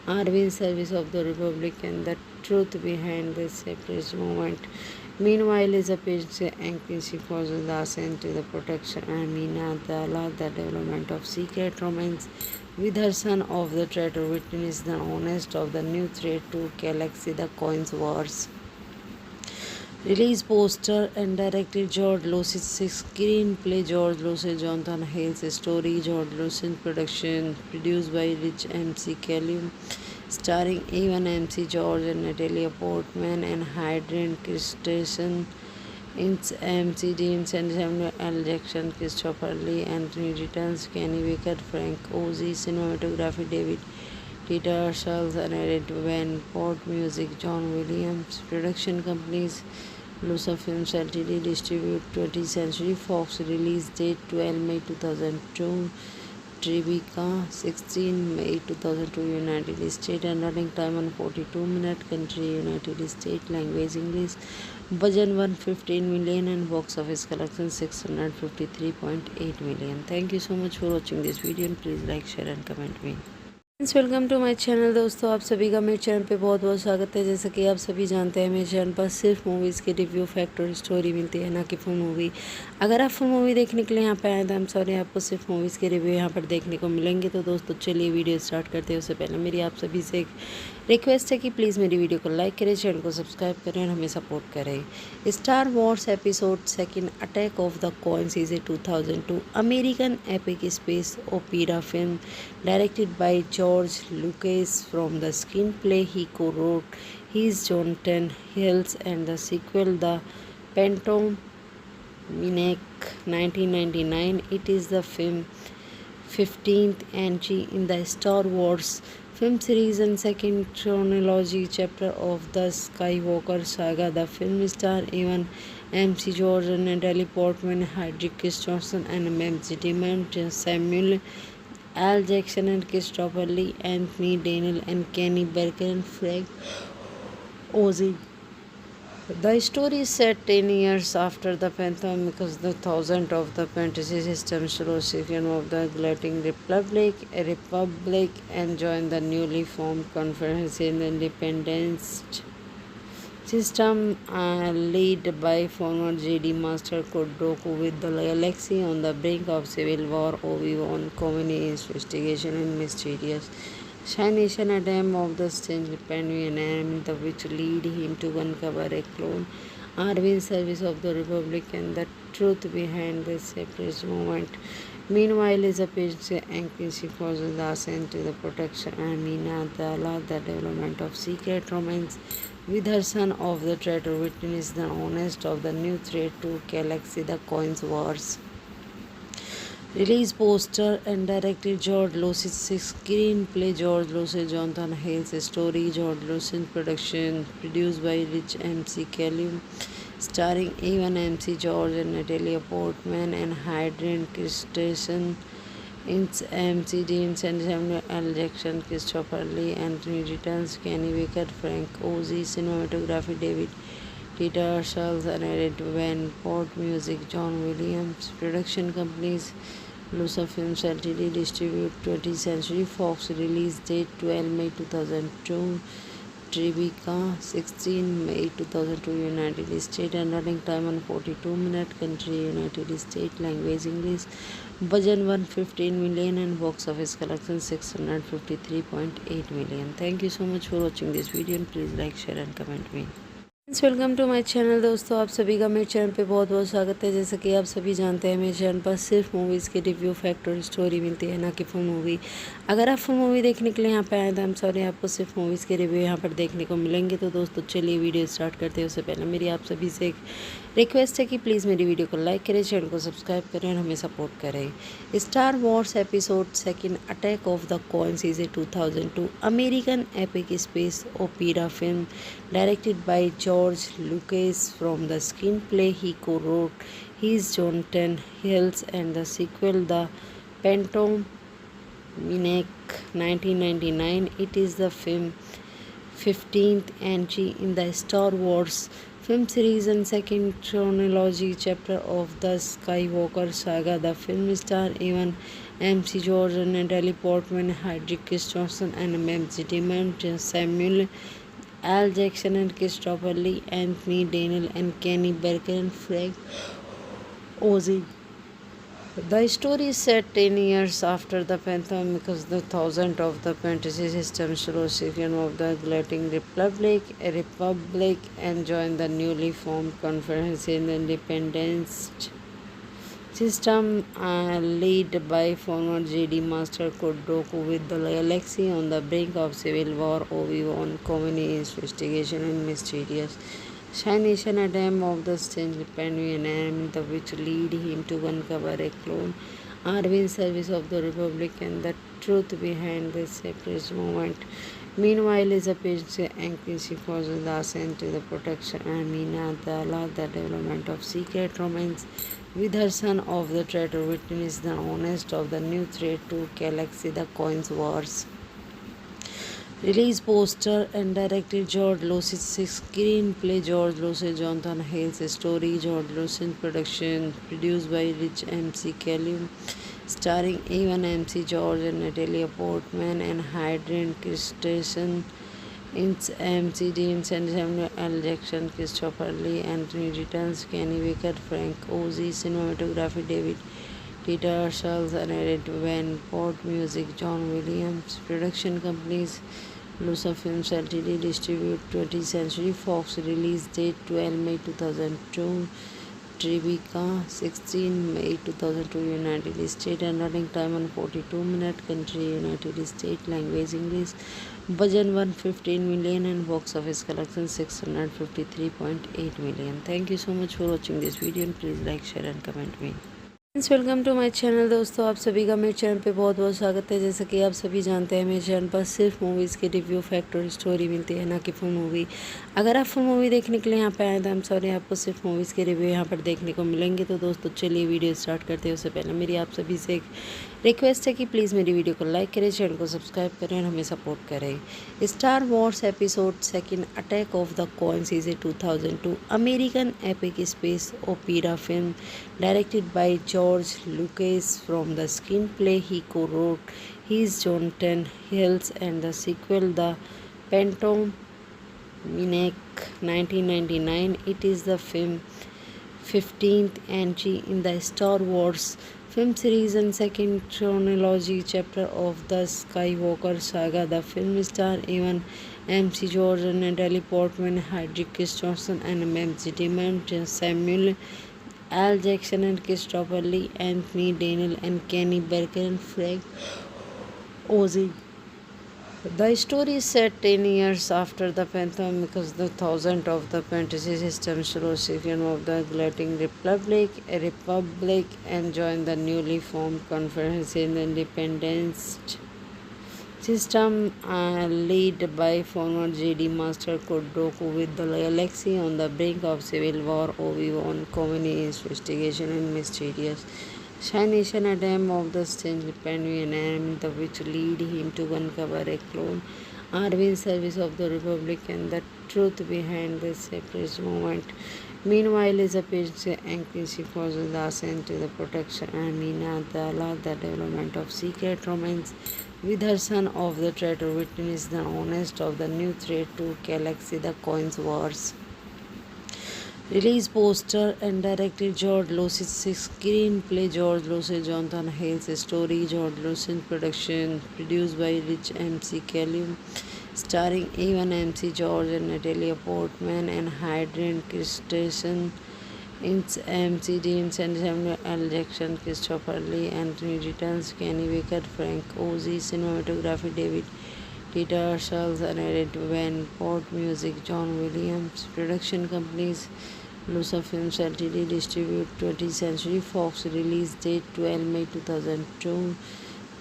army in service of the Republic and the truth behind the separatist movement. Meanwhile, is a patient anxious for the ascent to the protection Amina Dala, the development of secret romance with her son of the traitor witness the honest of the new threat to galaxy, the coins wars. Release poster and directed George Lucas. Screenplay George Lucas, Jonathan Hales. Story George Lucas. Production produced by Rich MC Callum. Starring Evan MC George and Natalie Portman and Hayden Christensen. It's MC Dean and Samuel L. Jackson, Christopher Lee, Anthony Returns, Kenny Baker, Frank Oz. Cinematography David Peter Charles, and edited Van Port. Music John Williams. Production companies Lusa Films Ltd. Distribute 20th Century Fox. Release date 12 May 2002. Tribeca 16 May 2002. United States. And running time 142 minutes. Country United States. Language English. Budget 115 million and box office collection 653.8 million. Thank you so much for watching this video and please like, share and comment me. Welcome to my channel. दोस्तों आप सभी का मेरे channel पे बहुत बहुत स्वागत है। जैसा कि आप सभी जानते हैं मेरे चैनल पर सिर्फ मूवीज़ के रिव्यू, फैक्ट और स्टोरी मिलती है, ना कि फुल मूवी। अगर आप फुल मूवी देखने के लिए यहाँ पे आए तो हम सॉरी आपको सिर्फ मूवीज़ के रिव्यू यहाँ पर देखने को मिलेंगे। तो दोस्तों चलिए वीडियो स्टार्ट करते हैं। उससे पहले मेरी आप सभी से एक रिक्वेस्ट है कि प्लीज़ मेरी वीडियो को लाइक करें, चैनल को सब्सक्राइब करें और हमें सपोर्ट करें। Star Wars episode second attack of the coins is a 2002 American epic space opera film directed by George Lucas. From the screenplay he co-wrote his Jonathan Hills and the sequel The Phantom Minek 1999. It is the film 15th entry in the Star Wars film series and second chronology chapter of the Skywalker saga. The film stars Evan MC George, Natalie Portman, Hedrick Christensen, and Matt Damon, Samuel L. Jackson, and Christopher Lee, Anthony Daniel, and Kenny Baker, and Frank Oz. The story is set 10 years after the Phantom because the thousand of the fantasy system Rosicrucian of the Galactic Republic and joined the newly formed Conference in the Independence system led by former JD Master Code Dooku. With the galaxy on the brink of civil war, Obi-Wan Kenobi investigation and mysterious Nation attempt of the strange Panvian enemy, which lead him to uncover a clone army in service of the Republic and the truth behind the separatist movement. Meanwhile, is a patient anxious for the ascent to the protection Amina Dala, the development of secret romance with her son of the traitor witness the honest of the new threat to galaxy, the coins wars. Release poster and directed George Lucas. Screenplay George Lucas, Jonathan Hales. Story George Lucas. Production produced by Rich MC Callum. Starring Evan MC George and Natalie Portman and Hayden Christensen. It's MC Dean and Samuel L. Jackson, Christopher Lee, Anthony Returns, Kenny Baker, Frank Oz. Cinematography David Peter Charles, and edited Van Port. Music John Williams. Production companies Lusa Films Ltd. Distribute 20th Century Fox. Release date 12 May 2002. Tribeca, 16 May 2002, United States, and running time 142 minutes. Country United States, language English. Budget 115 million and box office collection 653.8 million. Thank you so much for watching this video and please like, share and comment me. Welcome to my channel. दोस्तों आप सभी का मेरे channel पे बहुत बहुत स्वागत है। जैसा कि आप सभी जानते हैं मेरे चैनल पर सिर्फ मूवीज़ के रिव्यू, फैक्ट और स्टोरी मिलती है, ना कि फुल मूवी। अगर आप फुल मूवी देखने के लिए यहाँ पे आए तो हम सॉरी, आपको सिर्फ मूवीज़ के रिव्यू यहाँ पर देखने को मिलेंगे। तो दोस्तों चलिए वीडियो स्टार्ट करते हैं। उससे पहले मेरी आप सभी से एक रिक्वेस्ट है कि प्लीज़ मेरी वीडियो को लाइक करें, चैनल को सब्सक्राइब करें और हमें सपोर्ट करें। Star Wars episode second attack of the coins is a 2002 American epic space opera film directed by George Lucas. From the screenplay he co-wrote his Jonathan Hills and the sequel The Phantom Menace 1999. It is the film 15th entry in the Star Wars film series and second chronology chapter of the Skywalker saga. The film stars Evan McGregor, Natalie Portman, Hayden Christensen, and Matt Damon, Samuel L. Jackson and Christopher Lee, Anthony Daniel and Kenny Baker and Frank Oz. The story is set 10 years after the Phantom because the thousand of the fantasy system Solution of the Galactic Republic and join the newly formed Conference in the Independence system led by former Jedi Master Count Dooku. With the galaxy on the brink of civil war, Obi-Wan Kenobi investigation and mysterious Nation attempt of the strange Pandemian enemy, the which lead him to uncover a clone army in service of the Republic and the truth behind the separatist movement. Meanwhile, is a page anxious for the sent to the protection and Mina Dala, the development of secret romance with her son of the traitor witness the honest of the new threat to galaxy, the coins wars. Release poster and directed George Lucas, screenplay George Lucas, Jonathan Hill's story George Lucas, production produced by Rich MC Callum, starring Evan McGregor and Natalie Portman and Hayden Christensen. It's MC Deans and Samuel L. Jackson, Christopher Lee, Anthony Returns, Kenny Baker, Frank Oz, cinematography David Petersons, and edited Van Port, music John Williams, production companies Lusa Films Ltd, distribute 20th Century Fox, release date 12 May 2002, Tribeca, 16 May 2002, United States, and running time 142 minutes. Country United States, language English. Budget 115 million and box office collection 653.8 million. Thank you so much for watching this video and please like, share and comment me. Welcome to my channel. दोस्तों आप सभी का मेरे channel पे बहुत बहुत स्वागत है। जैसा कि आप सभी जानते हैं मेरे चैनल पर सिर्फ मूवीज़ के रिव्यू, फैक्ट और स्टोरी मिलती है, ना कि फुल मूवी। अगर आप फुल मूवी देखने के लिए यहाँ पे आए तो हम सॉरी, आपको सिर्फ मूवीज़ के रिव्यू यहाँ पर देखने को मिलेंगे। तो दोस्तों चलिए वीडियो स्टार्ट करते हैं। उससे पहले मेरी आप सभी से एक रिक्वेस्ट है कि प्लीज़ मेरी वीडियो को लाइक करें, चैनल को सब्सक्राइब करें और हमें सपोर्ट करें। Star Wars episode second attack of the coins is a 2002 American epic space opera film directed by George Lucas. From the screenplay he co-wrote his Jonathan Hills and the sequel The Phantom Menace 1999. It is the film 15th entry in the Star Wars film series and second chronology chapter of the Skywalker saga. The film stars Evan McGregor, Natalie Portman, Hayden Christensen, and Matt Damon, Samuel L. Jackson and Christopher Lee, Anthony Daniel and Kenny Baker and Frank Oz. The story is set 10 years after the Phantom because the thousand of the fantasy system Solution of the Galactic Republic and join the newly formed Conference in the Independence system led by former Jedi Master Count Dooku. With the galaxy on the brink of civil war, Obi-Wan Kenobi investigation and mysterious Nation attempt of the strange Pandemian enemy, the which lead him to uncover a clone army in service of the Republic and the truth behind the separatist movement. Meanwhile, Elizabeth Ankishi follows Dasa into the protection and Meena Dala the development of secret romance with her son of the traitor witness the honest of the new threat to Galaxy the Coins Wars. Release poster and directed George Lucas, screenplay George Lucas, Jonathan Hales, story George Lucas, production produced by Rich MC Callum, starring Evan MC George and Natalia Portman and Hayden Christensen. It's MC Dean Samuel L. Jackson, Christopher Lee, Anthony Returns, Kenny Baker, Frank Ozy, cinematography David Peter Charles, and Ed Van Port, music John Williams, production companies Lusa Films Ltd. Distribute 20th Century Fox, release date 12 May 2002.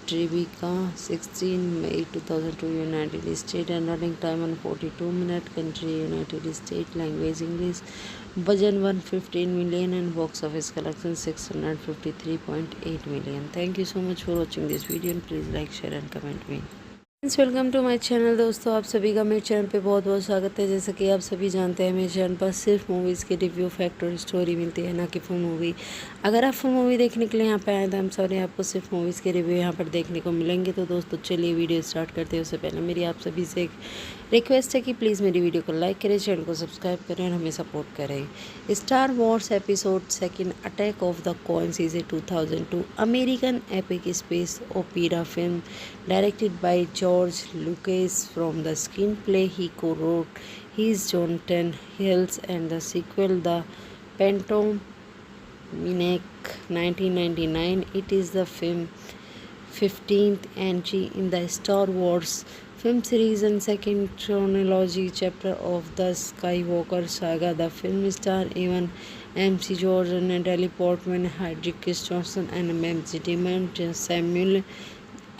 Tribeca 16 May 2002 United States and running time 142 minutes. Country United States. Language English. Budget 115 million and box office collection 653.8 million. Thank you so much for watching this video and please like, share and comment me. Welcome to my channel. दोस्तों आप सभी का मेरे channel पे बहुत बहुत स्वागत है। जैसा कि आप सभी जानते हैं मेरे चैनल पर सिर्फ मूवीज़ के रिव्यू फैक्ट और स्टोरी मिलती है, ना कि फुल मूवी। अगर आप फुल मूवी देखने के लिए यहाँ पे आए तो हम सॉरी आपको सिर्फ मूवीज़ के रिव्यू यहाँ पर देखने को मिलेंगे। तो दोस्तों चलिए वीडियो स्टार्ट करते हैं। उससे पहले मेरी आप सभी से एक रिक्वेस्ट है कि प्लीज़ मेरी वीडियो को लाइक करें, चैनल को सब्सक्राइब करें और हमें सपोर्ट करें। Star Wars episode 2 attack of the coins is a 2002 American epic space opera film directed by George Lucas. From the screenplay he co-wrote his Jonathan Hills and the sequel The Phantom Menace 1999. It is the film's 15th entry in the Star Wars film series and second chronology chapter of the Skywalker saga. The film stars Evan MC George and Natalie Portman, Hedrick Christensen and Matt Damon, Samuel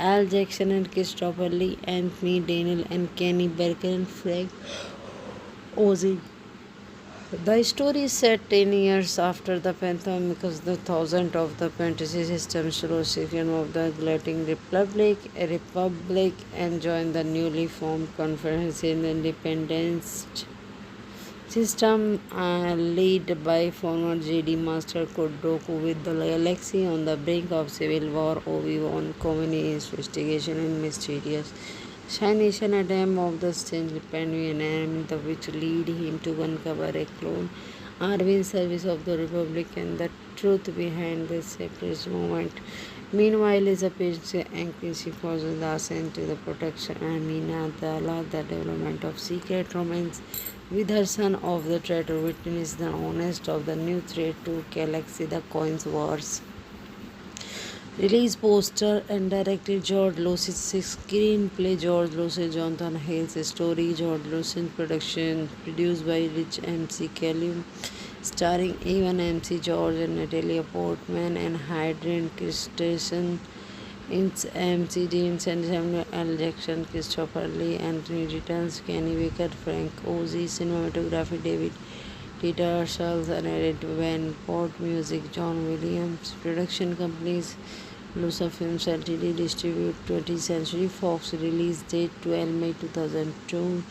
L. Jackson and Christopher Lee, Anthony Daniel and Kenny Baker and Frank Ozy. The story is set 10 years after the Phantom because the thousand of the fantasy system Second of the Galactic Republic and join the newly formed Conference in the Independence system led by former Jedi Master Count Dooku. With the galaxy on the brink of civil war, Obi-Wan Kenobi investigation and mysterious Nation attempt of the strange Pandemian enemy which lead him to uncover a clone army in service of the Republic and the truth behind the separatist movement. Meanwhile, Elizabeth Ankishi follows Dasa into the protection and Meena Dala the development of secret romance with her son of the traitor witness the honest of the new threat to Galaxy the Coins Wars. Release poster and directed George Lucas, screenplay George Lucas, Jonathan Hales, story George Lucas, production produced by Rich MC Callum, starring Evan MC George and Natalia Portman and Hayden Christensen. It's MC Dean Samuel L. Jackson, Christopher Lee, Anthony Returns, Kenny Baker, Frank Ozy, cinematography David Peter Charles and Ed Van Port, music John Williams, production companies Lusa Films Ltd. Distribute 20th Century Fox, release date 12 May 2002.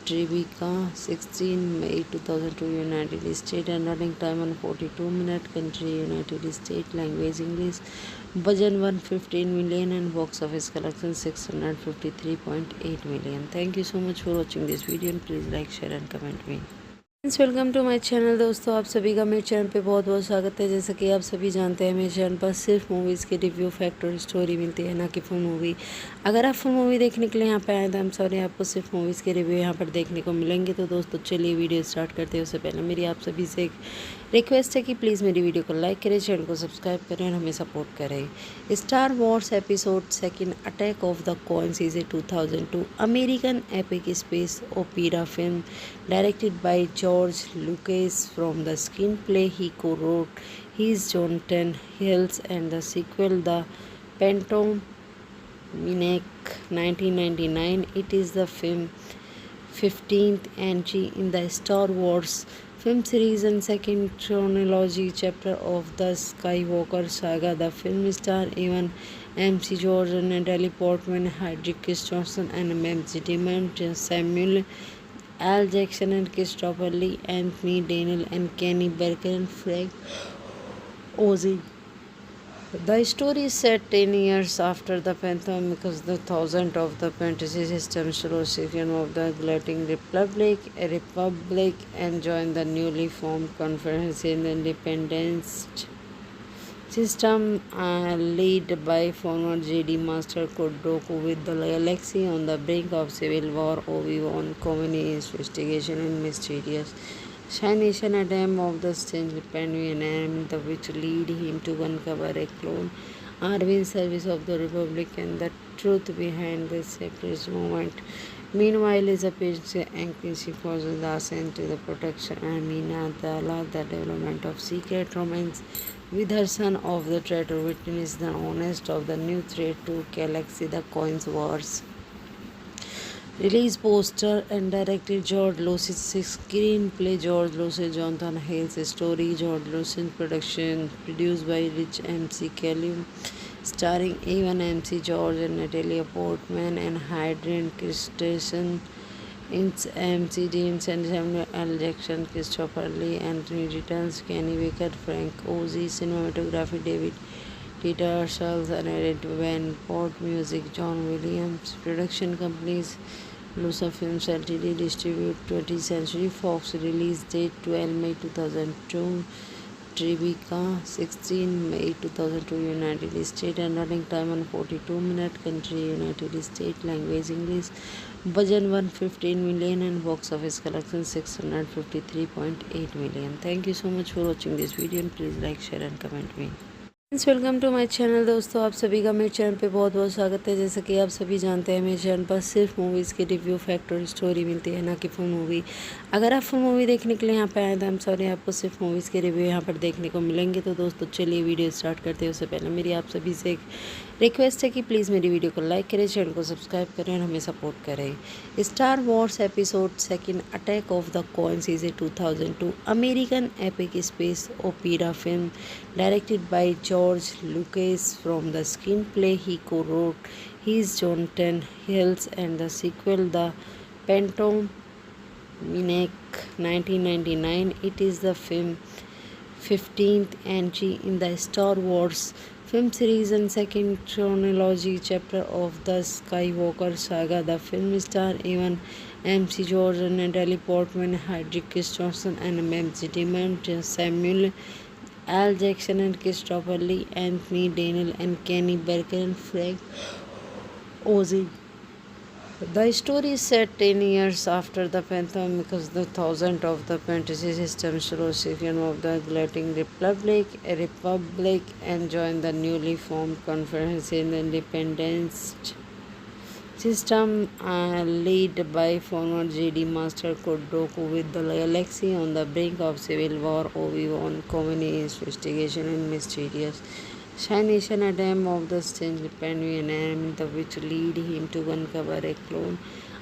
Tribeca 16 May 2002 United States and running time 142 minutes. Country United States. Language English. Budget 115 million and box office collection 653.8 million. Thank you so much for watching this video and please like, share and comment me. Welcome to my channel. दोस्तों आप सभी का मेरे channel पे बहुत बहुत स्वागत है। जैसा कि आप सभी जानते हैं मेरे चैनल पर सिर्फ मूवीज़ के रिव्यू फैक्ट और स्टोरी मिलती है, ना कि फुल मूवी। अगर आप फुल मूवी देखने के लिए यहाँ पे आए तो हम सॉरी आपको सिर्फ मूवीज़ के रिव्यू यहाँ पर देखने को मिलेंगे। तो दोस्तों चलिए वीडियो स्टार्ट करते हैं। उससे पहले मेरी आप सभी से एक रिक्वेस्ट है कि प्लीज़ मेरी वीडियो को लाइक करें, चैनल को सब्सक्राइब करें और हमें सपोर्ट करें। Star Wars episode 2 attack of the coins is a 2002 American epic space opera film directed by George Lucas. From the screenplay he co-wrote his Jonathan Hills and the sequel The Phantom Menace 1999. It is the film's 15th entry in the Star Wars film series and second chronology chapter of the Skywalker saga. The film stars Evan MC George and Natalie Portman, Hedrick Christensen and Matt Damon, Samuel Al Jackson and Christopher Lee, Anthony Daniel and Kenny Barker and Frank Oz. The story is set 10 years after the Phantom because the thousand of the fantasy system second of the Galactic Republic and joined the newly formed Conference in the Independence system led by former JD Master Count Dooku. With the galaxy on the brink of civil war, Obi-Wan Kenobi's investigation and mysterious Nation attempt of the strange Pandyan enemy, the which lead him to uncover a clone army in service of the Republic and the truth behind this separatist movement. Meanwhile, his appearance anxiety causes the ascent to the protection and Minadala, the development of secret romance with her son of the traitor witness the honest of the new threat to galaxy, the Coins Wars. Release poster and directed George Lucas. Screenplay George Lucas, Jonathan Hales. Story George Lucas. Production produced by Rich MC Callum. Starring Evan MC George and Natalie Portman and Hayden Christensen. It's MC James and Samuel L. Jackson, Christopher Lee, Anthony Returns, Kenny Baker, Frank Oz. Cinematography David Peter Charles and Van Port. Music John Williams. Production companies Lusa Films Ltd. Distribute 20th Century Fox. Release date 12 May 2002. Tribeca 16 May 2002. United States and running time 142 minutes. Country United States. Language English. Budget 115 million and box office collection 653.8 million. Thank you so much for watching this video and please like, share and comment me. Welcome to my channel. दोस्तों आप सभी का मेरे channel पे बहुत बहुत स्वागत है। जैसा कि आप सभी जानते हैं मेरे चैनल पर सिर्फ मूवीज़ के रिव्यू फैक्ट और स्टोरी मिलती है, ना कि फुल मूवी। अगर आप फुल मूवी देखने के लिए यहाँ पे आए तो हम सॉरी आपको सिर्फ मूवीज़ के रिव्यू यहाँ पर देखने को मिलेंगे। तो दोस्तों चलिए वीडियो स्टार्ट करते हैं। उससे पहले मेरी आप सभी से एक रिक्वेस्ट है कि प्लीज़ मेरी वीडियो को लाइक करें, चैनल को सब्सक्राइब करें और हमें सपोर्ट करें। Star Wars episode second attack of the coins is a 2002 American epic space opera film directed by George Lucas. From the screenplay he co-wrote his Jonathan Hills and the sequel The Phantom Menace 1999. It is the film 15th entry in the Star Wars film series and second chronology chapter of the Skywalker saga. The film stars Evan MC George and Natalie Portman, Hayden Christensen and Matt Damon, Samuel Al Jackson and Christopher Lee, Anthony Daniel and Kenny Barker and Frank Oz. The story is set 10 years after the Phantom because the thousand of the fantasy system second of the Galactic Republic and joined the newly formed Conference in the Independence system led by former JD Master Count Dooku. With the galaxy on the brink of civil war, Obi-Wan Kenobi's investigation and mysterious Nation attempt of the strange Pandyan enemy, the which lead him to uncover a clone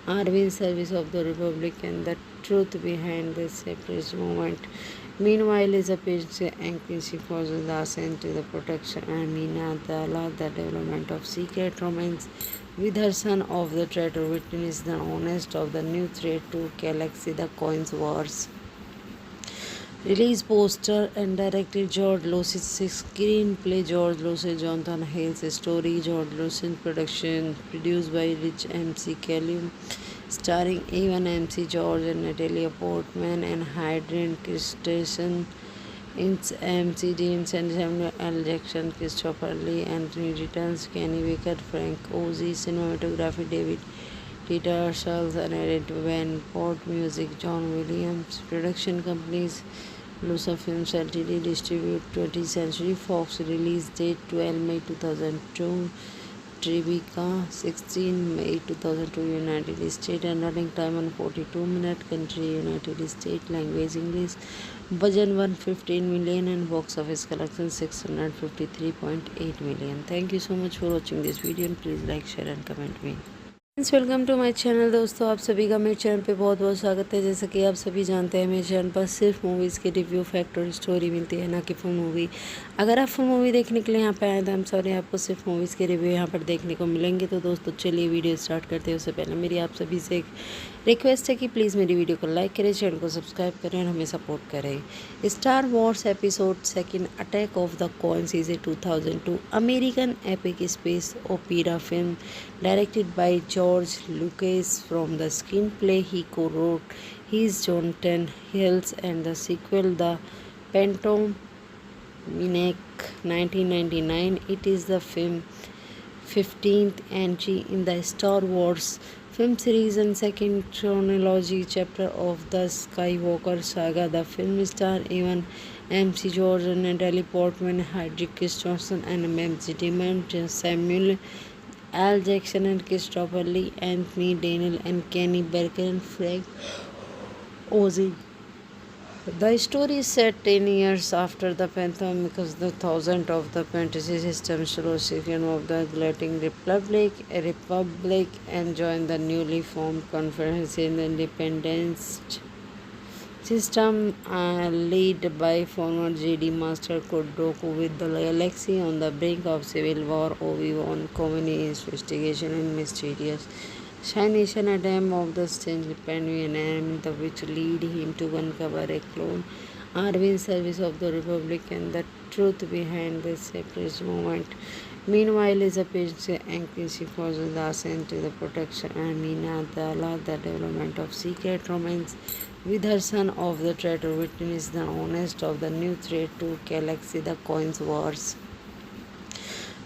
army in service of the Republic and the truth behind this separatist movement. Meanwhile, his appearance anxiety causes the ascent to the protection and Minadala, the development of secret romance with her son of the traitor witness the honest of the new threat to galaxy, the Coins Wars. Release poster and directed George Lucas. Screenplay George Lucas, Jonathan Hales. Story George Lucas. Production produced by Rich MC Callum. Starring Evan MC George and Natalie Portman and Hayden Christensen. It's MC James and Samuel L. Jackson, Christopher Lee, Anthony Returns, Kenny Baker, Frank Oz. Cinematography David Peter Charles and Van Port. Music John Williams. Production companies Lusa Films Ltd. Distribute 20th Century Fox. Release date 12 May 2002. Tribeca 16 May 2002. United States and running time 142 minutes. Country United States. Language English. Budget 115 million and box office collection 653.8 million. Thank you so much for watching this video and please like, share and comment me. Welcome to my channel. दोस्तों आप सभी का मेरे channel पे बहुत बहुत स्वागत है। जैसा कि आप सभी जानते हैं मेरे चैनल पर सिर्फ मूवीज़ के रिव्यू फैक्ट और स्टोरी मिलती है, ना कि फुल मूवी। अगर आप फुल मूवी देखने के लिए यहाँ पे आए तो हम सॉरी, आपको सिर्फ मूवीज़ के रिव्यू यहाँ पर देखने को मिलेंगे। तो दोस्तों चलिए वीडियो स्टार्ट करते हैं। उससे पहले मेरी आप सभी से एक रिक्वेस्ट है कि प्लीज़ मेरी वीडियो को लाइक करें, चैनल को सब्सक्राइब करें और हमें सपोर्ट करें। Star Wars episode second attack of the coins is a 2002 American epic space opera film directed by George Lucas. From the screenplay he co-wrote, he's Jonathan Hills, and the sequel, The Phantom Menace, 1999. It is the film 15th entry in the Star Wars film series and second chronology chapter of the Skywalker saga. The film stars Evan MC George and Natalie Portman, Hedrick Christensen, and Matt Damon, Samuel Al Jackson and Christopher Lee, Anthony Daniel and Kenny Barker and Frank Oz. The story is set 10 years after the Phantom because the thousand of the fantasy system Solution of the Galactic Republic and join the newly formed Conference in the Independence system led by former JD Master Count Dooku. With the galaxy on the brink of civil war, Obi-Wan Kenobi investigation and mysterious Nation a dam of the strange Panvian enemy, the which lead him to uncover a clone army in service of the Republic and the truth behind the separatist movement. Meanwhile, is a page anxious for the ascent to the protection and Minadala, the development of secret romance with her son of the traitor witness the honest of the new threat to galaxy, the coins wars.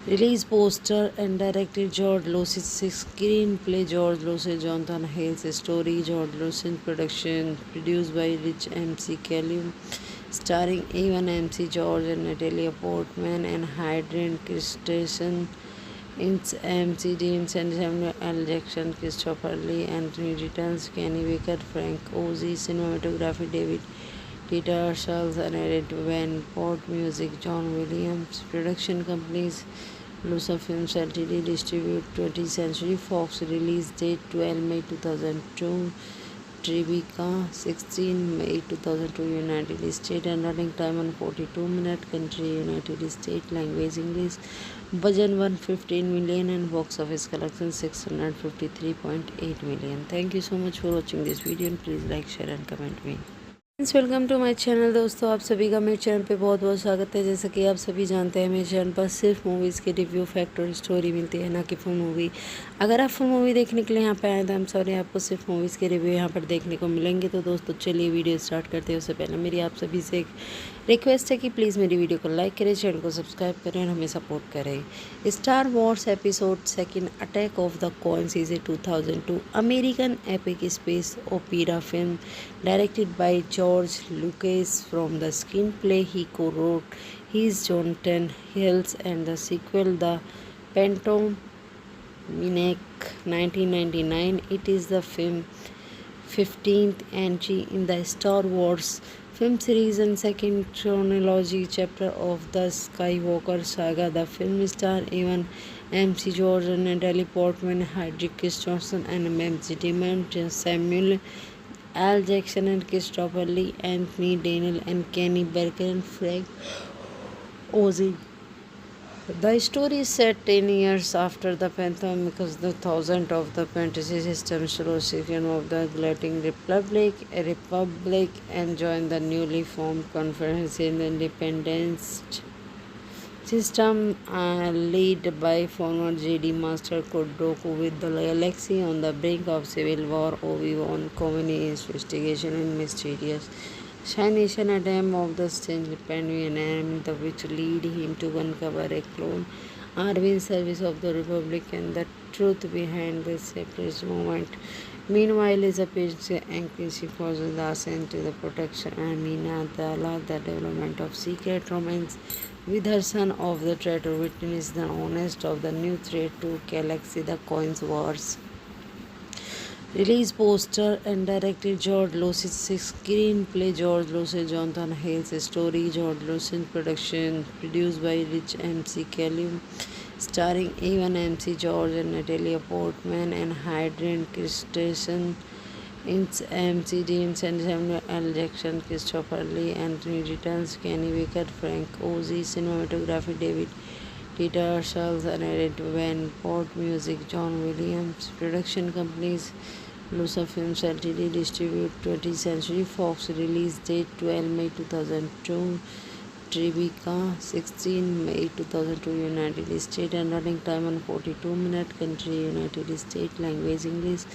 Release poster and directed George Lucas. Screenplay George Lucas, Jonathan Hales. Story George Lucas. Production produced by Rich MC Callum, starring Evan MC George and Natalie Portman and Hayden Christensen. It's MC Dean and Samuel L. Jackson, Christopher Lee, Anthony Returns, Kenny Baker, Frank Oz. Cinematography David Peter Charles and Edit Van Port. Music John Williams. Production companies Lusa Films Ltd. Distribute 20th Century Fox. Release date 12 May 2002. Tribeca 16 May 2002. United States. And running time on 42 minutes. Country United States. Language English. Budget 115 million and box office collection 653.8 million. Thank you so much for watching this video and please like, share and comment me. Welcome to my channel. दोस्तों आप सभी का मेरे channel पे बहुत बहुत स्वागत है। जैसा कि आप सभी जानते हैं मेरे चैनल पर सिर्फ मूवीज़ के रिव्यू फैक्ट और स्टोरी मिलती है, ना कि फुल मूवी। अगर आप फुल मूवी देखने के लिए यहाँ पे आए तो हम सॉरी, आपको सिर्फ मूवीज़ के रिव्यू यहाँ पर देखने को मिलेंगे। तो दोस्तों चलिए वीडियो स्टार्ट करते हैं। उससे पहले मेरी आप सभी से एक रिक्वेस्ट है कि प्लीज़ मेरी वीडियो को लाइक करें, चैनल को सब्सक्राइब करें और हमें सपोर्ट करें। Star Wars episode second attack of the coins is a 2002 American epic space opera film directed by George Lucas. From the screenplay he co-wrote, he's Jonathan Hills, and the sequel, The Phantom Menace, 1999. It is the film 15th entry in the Star Wars film series and second chronology chapter of the Skywalker saga. The film stars Evan MC George and Natalie Portman, Hedrick Christensen, and Matt Damon, Samuel Al Jackson and Christopher Lee, Anthony Daniel and Kenny Barker and Frank Oz. The story is set 10 years after the Phantom because the thousand of the fantasy system Solution of the Galactic Republic and join the newly formed Conference in the Independence system led by former JD Master Count Dooku. With the galaxy on the brink of civil war, Obi-Wan Kenobi investigation and mysterious Nation a dam of the strange Panvian enemy, the which lead him to uncover a clone army in service of the Republic and the truth behind the separatist movement. Meanwhile, is a page anxious for the ascent to the protection and Minadala, the development of secret romance with her son of the traitor witness the honest of the new threat to galaxy, the coins wars. Release poster and directed George Lucas. Screenplay George Lucas, Jonathan Hales. Story George Lucas. Production produced by Rich MC Callum, starring Evan MC George and Natalie Portman and Hayden Christensen. It's MC Deans and Samuel L. Jackson, Christopher Lee, Anthony Returns, Kenny Baker, Frank Ozy, cinematography David Dieter Schultz, and edit Van Port, music John Williams, production companies Lusa Films Ltd, distribute 20th Century Fox, release date 12 May 2002, Tribeca 16 May 2002, United States, and running time 142 minutes, country United States, language English,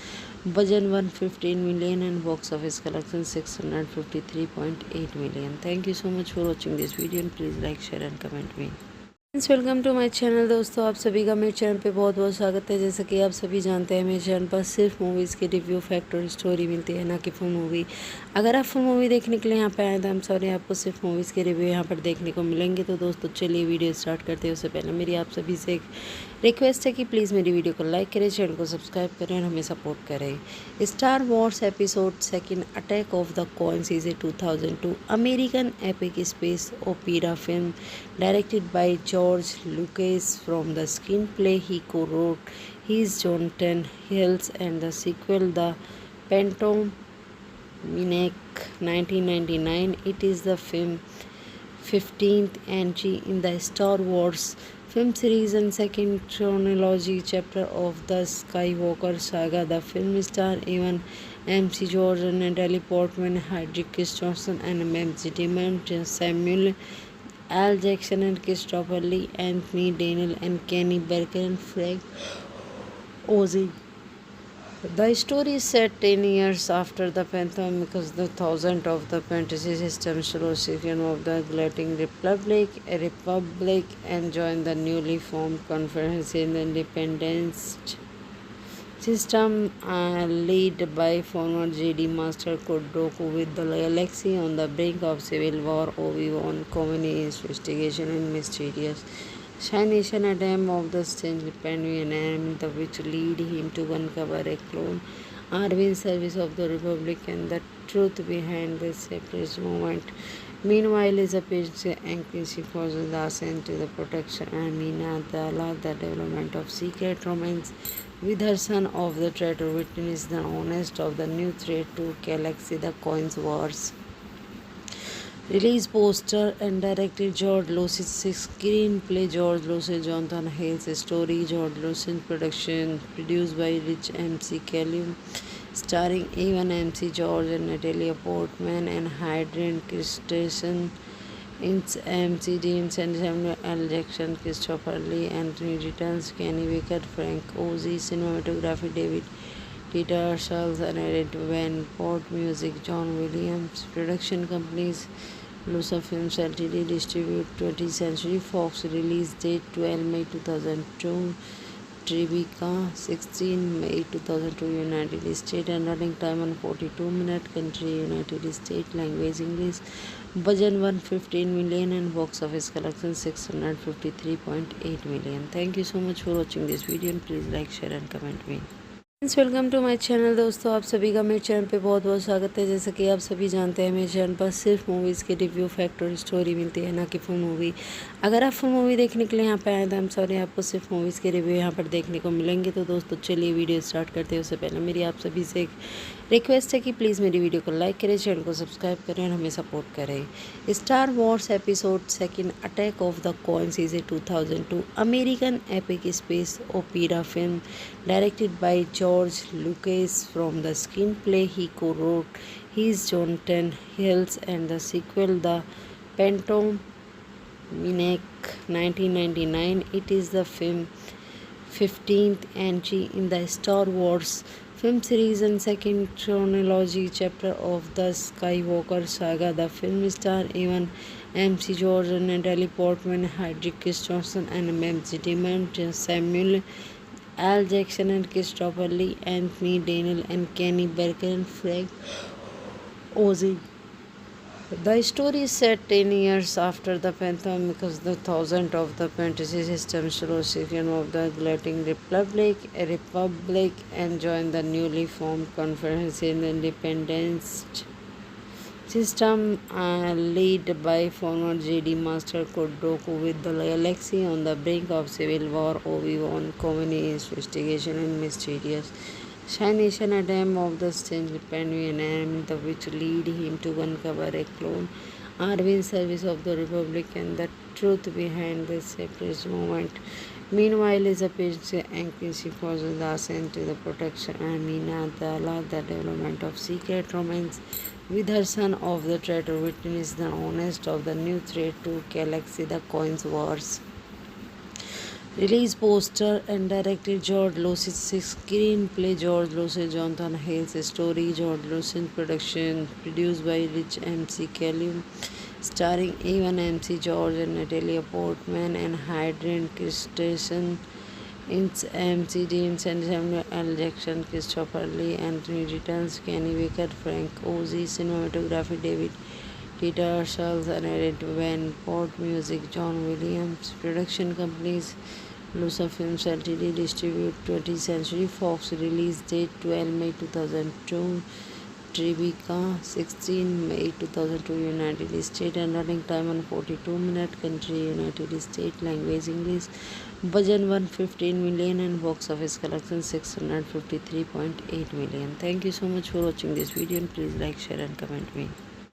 budget 115 million and box office collection 653.8 million. Thank you so much for watching this video and please like, share and comment me. Welcome to my channel. दोस्तों आप सभी का मेरे channel पे बहुत बहुत स्वागत है। जैसा कि आप सभी जानते हैं मेरे चैनल पर सिर्फ मूवीज़ के रिव्यू, फैक्ट और स्टोरी मिलती है, ना कि फुल मूवी। अगर आप फुल मूवी देखने के लिए यहाँ पे आए तो हम सॉरी, आपको सिर्फ मूवीज़ के रिव्यू यहाँ पर देखने को मिलेंगे। तो दोस्तों चलिए वीडियो स्टार्ट करते हैं। उससे पहले मेरी आप सभी से एक रिक्वेस्ट है कि प्लीज़ मेरी वीडियो को लाइक करें, चैनल को सब्सक्राइब करें और हमें सपोर्ट करें। Star Wars episode second attack of the coins is a 2002 American epic space opera film directed by George Lucas. From the screenplay he co-wrote, he's Jonathan Hills, and the sequel, The Phantom Menace, 1999. It is the film 15th entry in the Star Wars film series and second chronology chapter of the Skywalker saga. The film stars Evan MC George and Natalie Portman, Hedrick Christensen, and Matt Damon, Samuel L. Jackson and Christopher Lee, Anthony Daniel and Kenny Baker and Frank Ozy. The story is set 10 years after the Phantom, because the thousand of the fantasy system Solution of the Galactic Republic and join the newly formed Conference in the Independence system led by former JD Master Kodoku. With the galaxy on the brink of civil war, Obi-Wan Kenobi investigation and mysterious Nation attempt of the strange Pandemian enemy, which lead him to uncover a clone army in service of the Republic and the truth behind the separatist movement. Meanwhile, is a patient anxious for the ascent to the protection and Mina Dala, the development of secret romance with her son of the traitor witness the honest of the new threat to galaxy, the Coins Wars. Release poster and directed George Lucas, screenplay George Lucas, Jonathan Hills, story George Lucas, production produced by Rich MC Callum, starring Evan MC George and Natalie Portman and Hayden Christensen. It's MC Deans and Samuel L. Jackson, Christopher Lee, Anthony Returns, Kenny Baker, Frank Ozy, cinematography David Dieter Schultz, and edit Van Port, music John Williams, production companies Lusa Films Ltd, distribute 20th Century Fox, release date 12 May 2002, Tribeca 16 May 2002, United States, and running time 142 minutes, country United States, language English, budget 115 million and box office collection 653.8 million. Thank you so much for watching this video and please like, share and comment me. Welcome to my channel. दोस्तों आप सभी का मेरे channel पे बहुत बहुत स्वागत है। जैसा कि आप सभी जानते हैं मेरे चैनल पर सिर्फ मूवीज़ के रिव्यू, फैक्ट और स्टोरी मिलती है, ना कि फुल मूवी। अगर आप फुल मूवी देखने के लिए यहाँ पे आए तो हम सॉरी, आपको सिर्फ मूवीज़ के रिव्यू यहाँ पर देखने को मिलेंगे। तो दोस्तों चलिए वीडियो स्टार्ट करते हैं। उससे पहले मेरी आप सभी से एक रिक्वेस्ट है कि प्लीज़ मेरी वीडियो को लाइक करें, चैनल को सब्सक्राइब करें और हमें सपोर्ट करें। Star Wars episode second attack of the coins is a 2002 American epic space opera film directed by George Lucas. From the screenplay he co-wrote, he's Jonathan Hills, and the sequel, The Phantom Menace, 1999. It is the film 15th entry in the Star Wars film series and second chronology chapter of the Skywalker saga. The film stars Evan MC George and Natalie Portman, Hedrick Christensen, and Matt Damon, Samuel L. Jackson and Christopher Lee, Anthony Daniel and Kenny Baker and Frank Ozy. The story is set 10 years after the Phantom, because the thousand of the fantasy system Solution of the Galactic Republic and join the newly formed Conference in the Independence system led by former JD Master Kodoku with the galaxy on the brink of civil war. Obi-Wan Kenobi's investigation and mysterious Nation attempt of the strange Penguin and the which lead him to uncover a clone army in service of the Republic and the truth behind this separatist movement. Meanwhile, is a page anxious forces are sent to the protection Amina Dala, the development of secret romance with her son of the traitor witness the honest of the new threat to galaxy, the coins wars. Release poster and directed George Lucas. Screenplay George Lucas. Jonathan Hales. Story George Lucas. Production produced by Rich MC Callum. Starring Evan MC George and Natalia Portman and Hayden Christensen. It's MC Dean Samuel L. Jackson, Christopher Lee, Anthony Returns, Kenny Baker, Frank Ozy, cinematography David Tettersall, and Van Port, music John Williams, production companies Lusa Films Ltd. Distribute 20th Century Fox, release date 12 May 2002, Tribeca 16 May 2002, United States, and running time 142 minutes, country United States, language English, budget 115 million and box office collection 653.8 million. Thank you so much for watching this video and please like, share and comment me.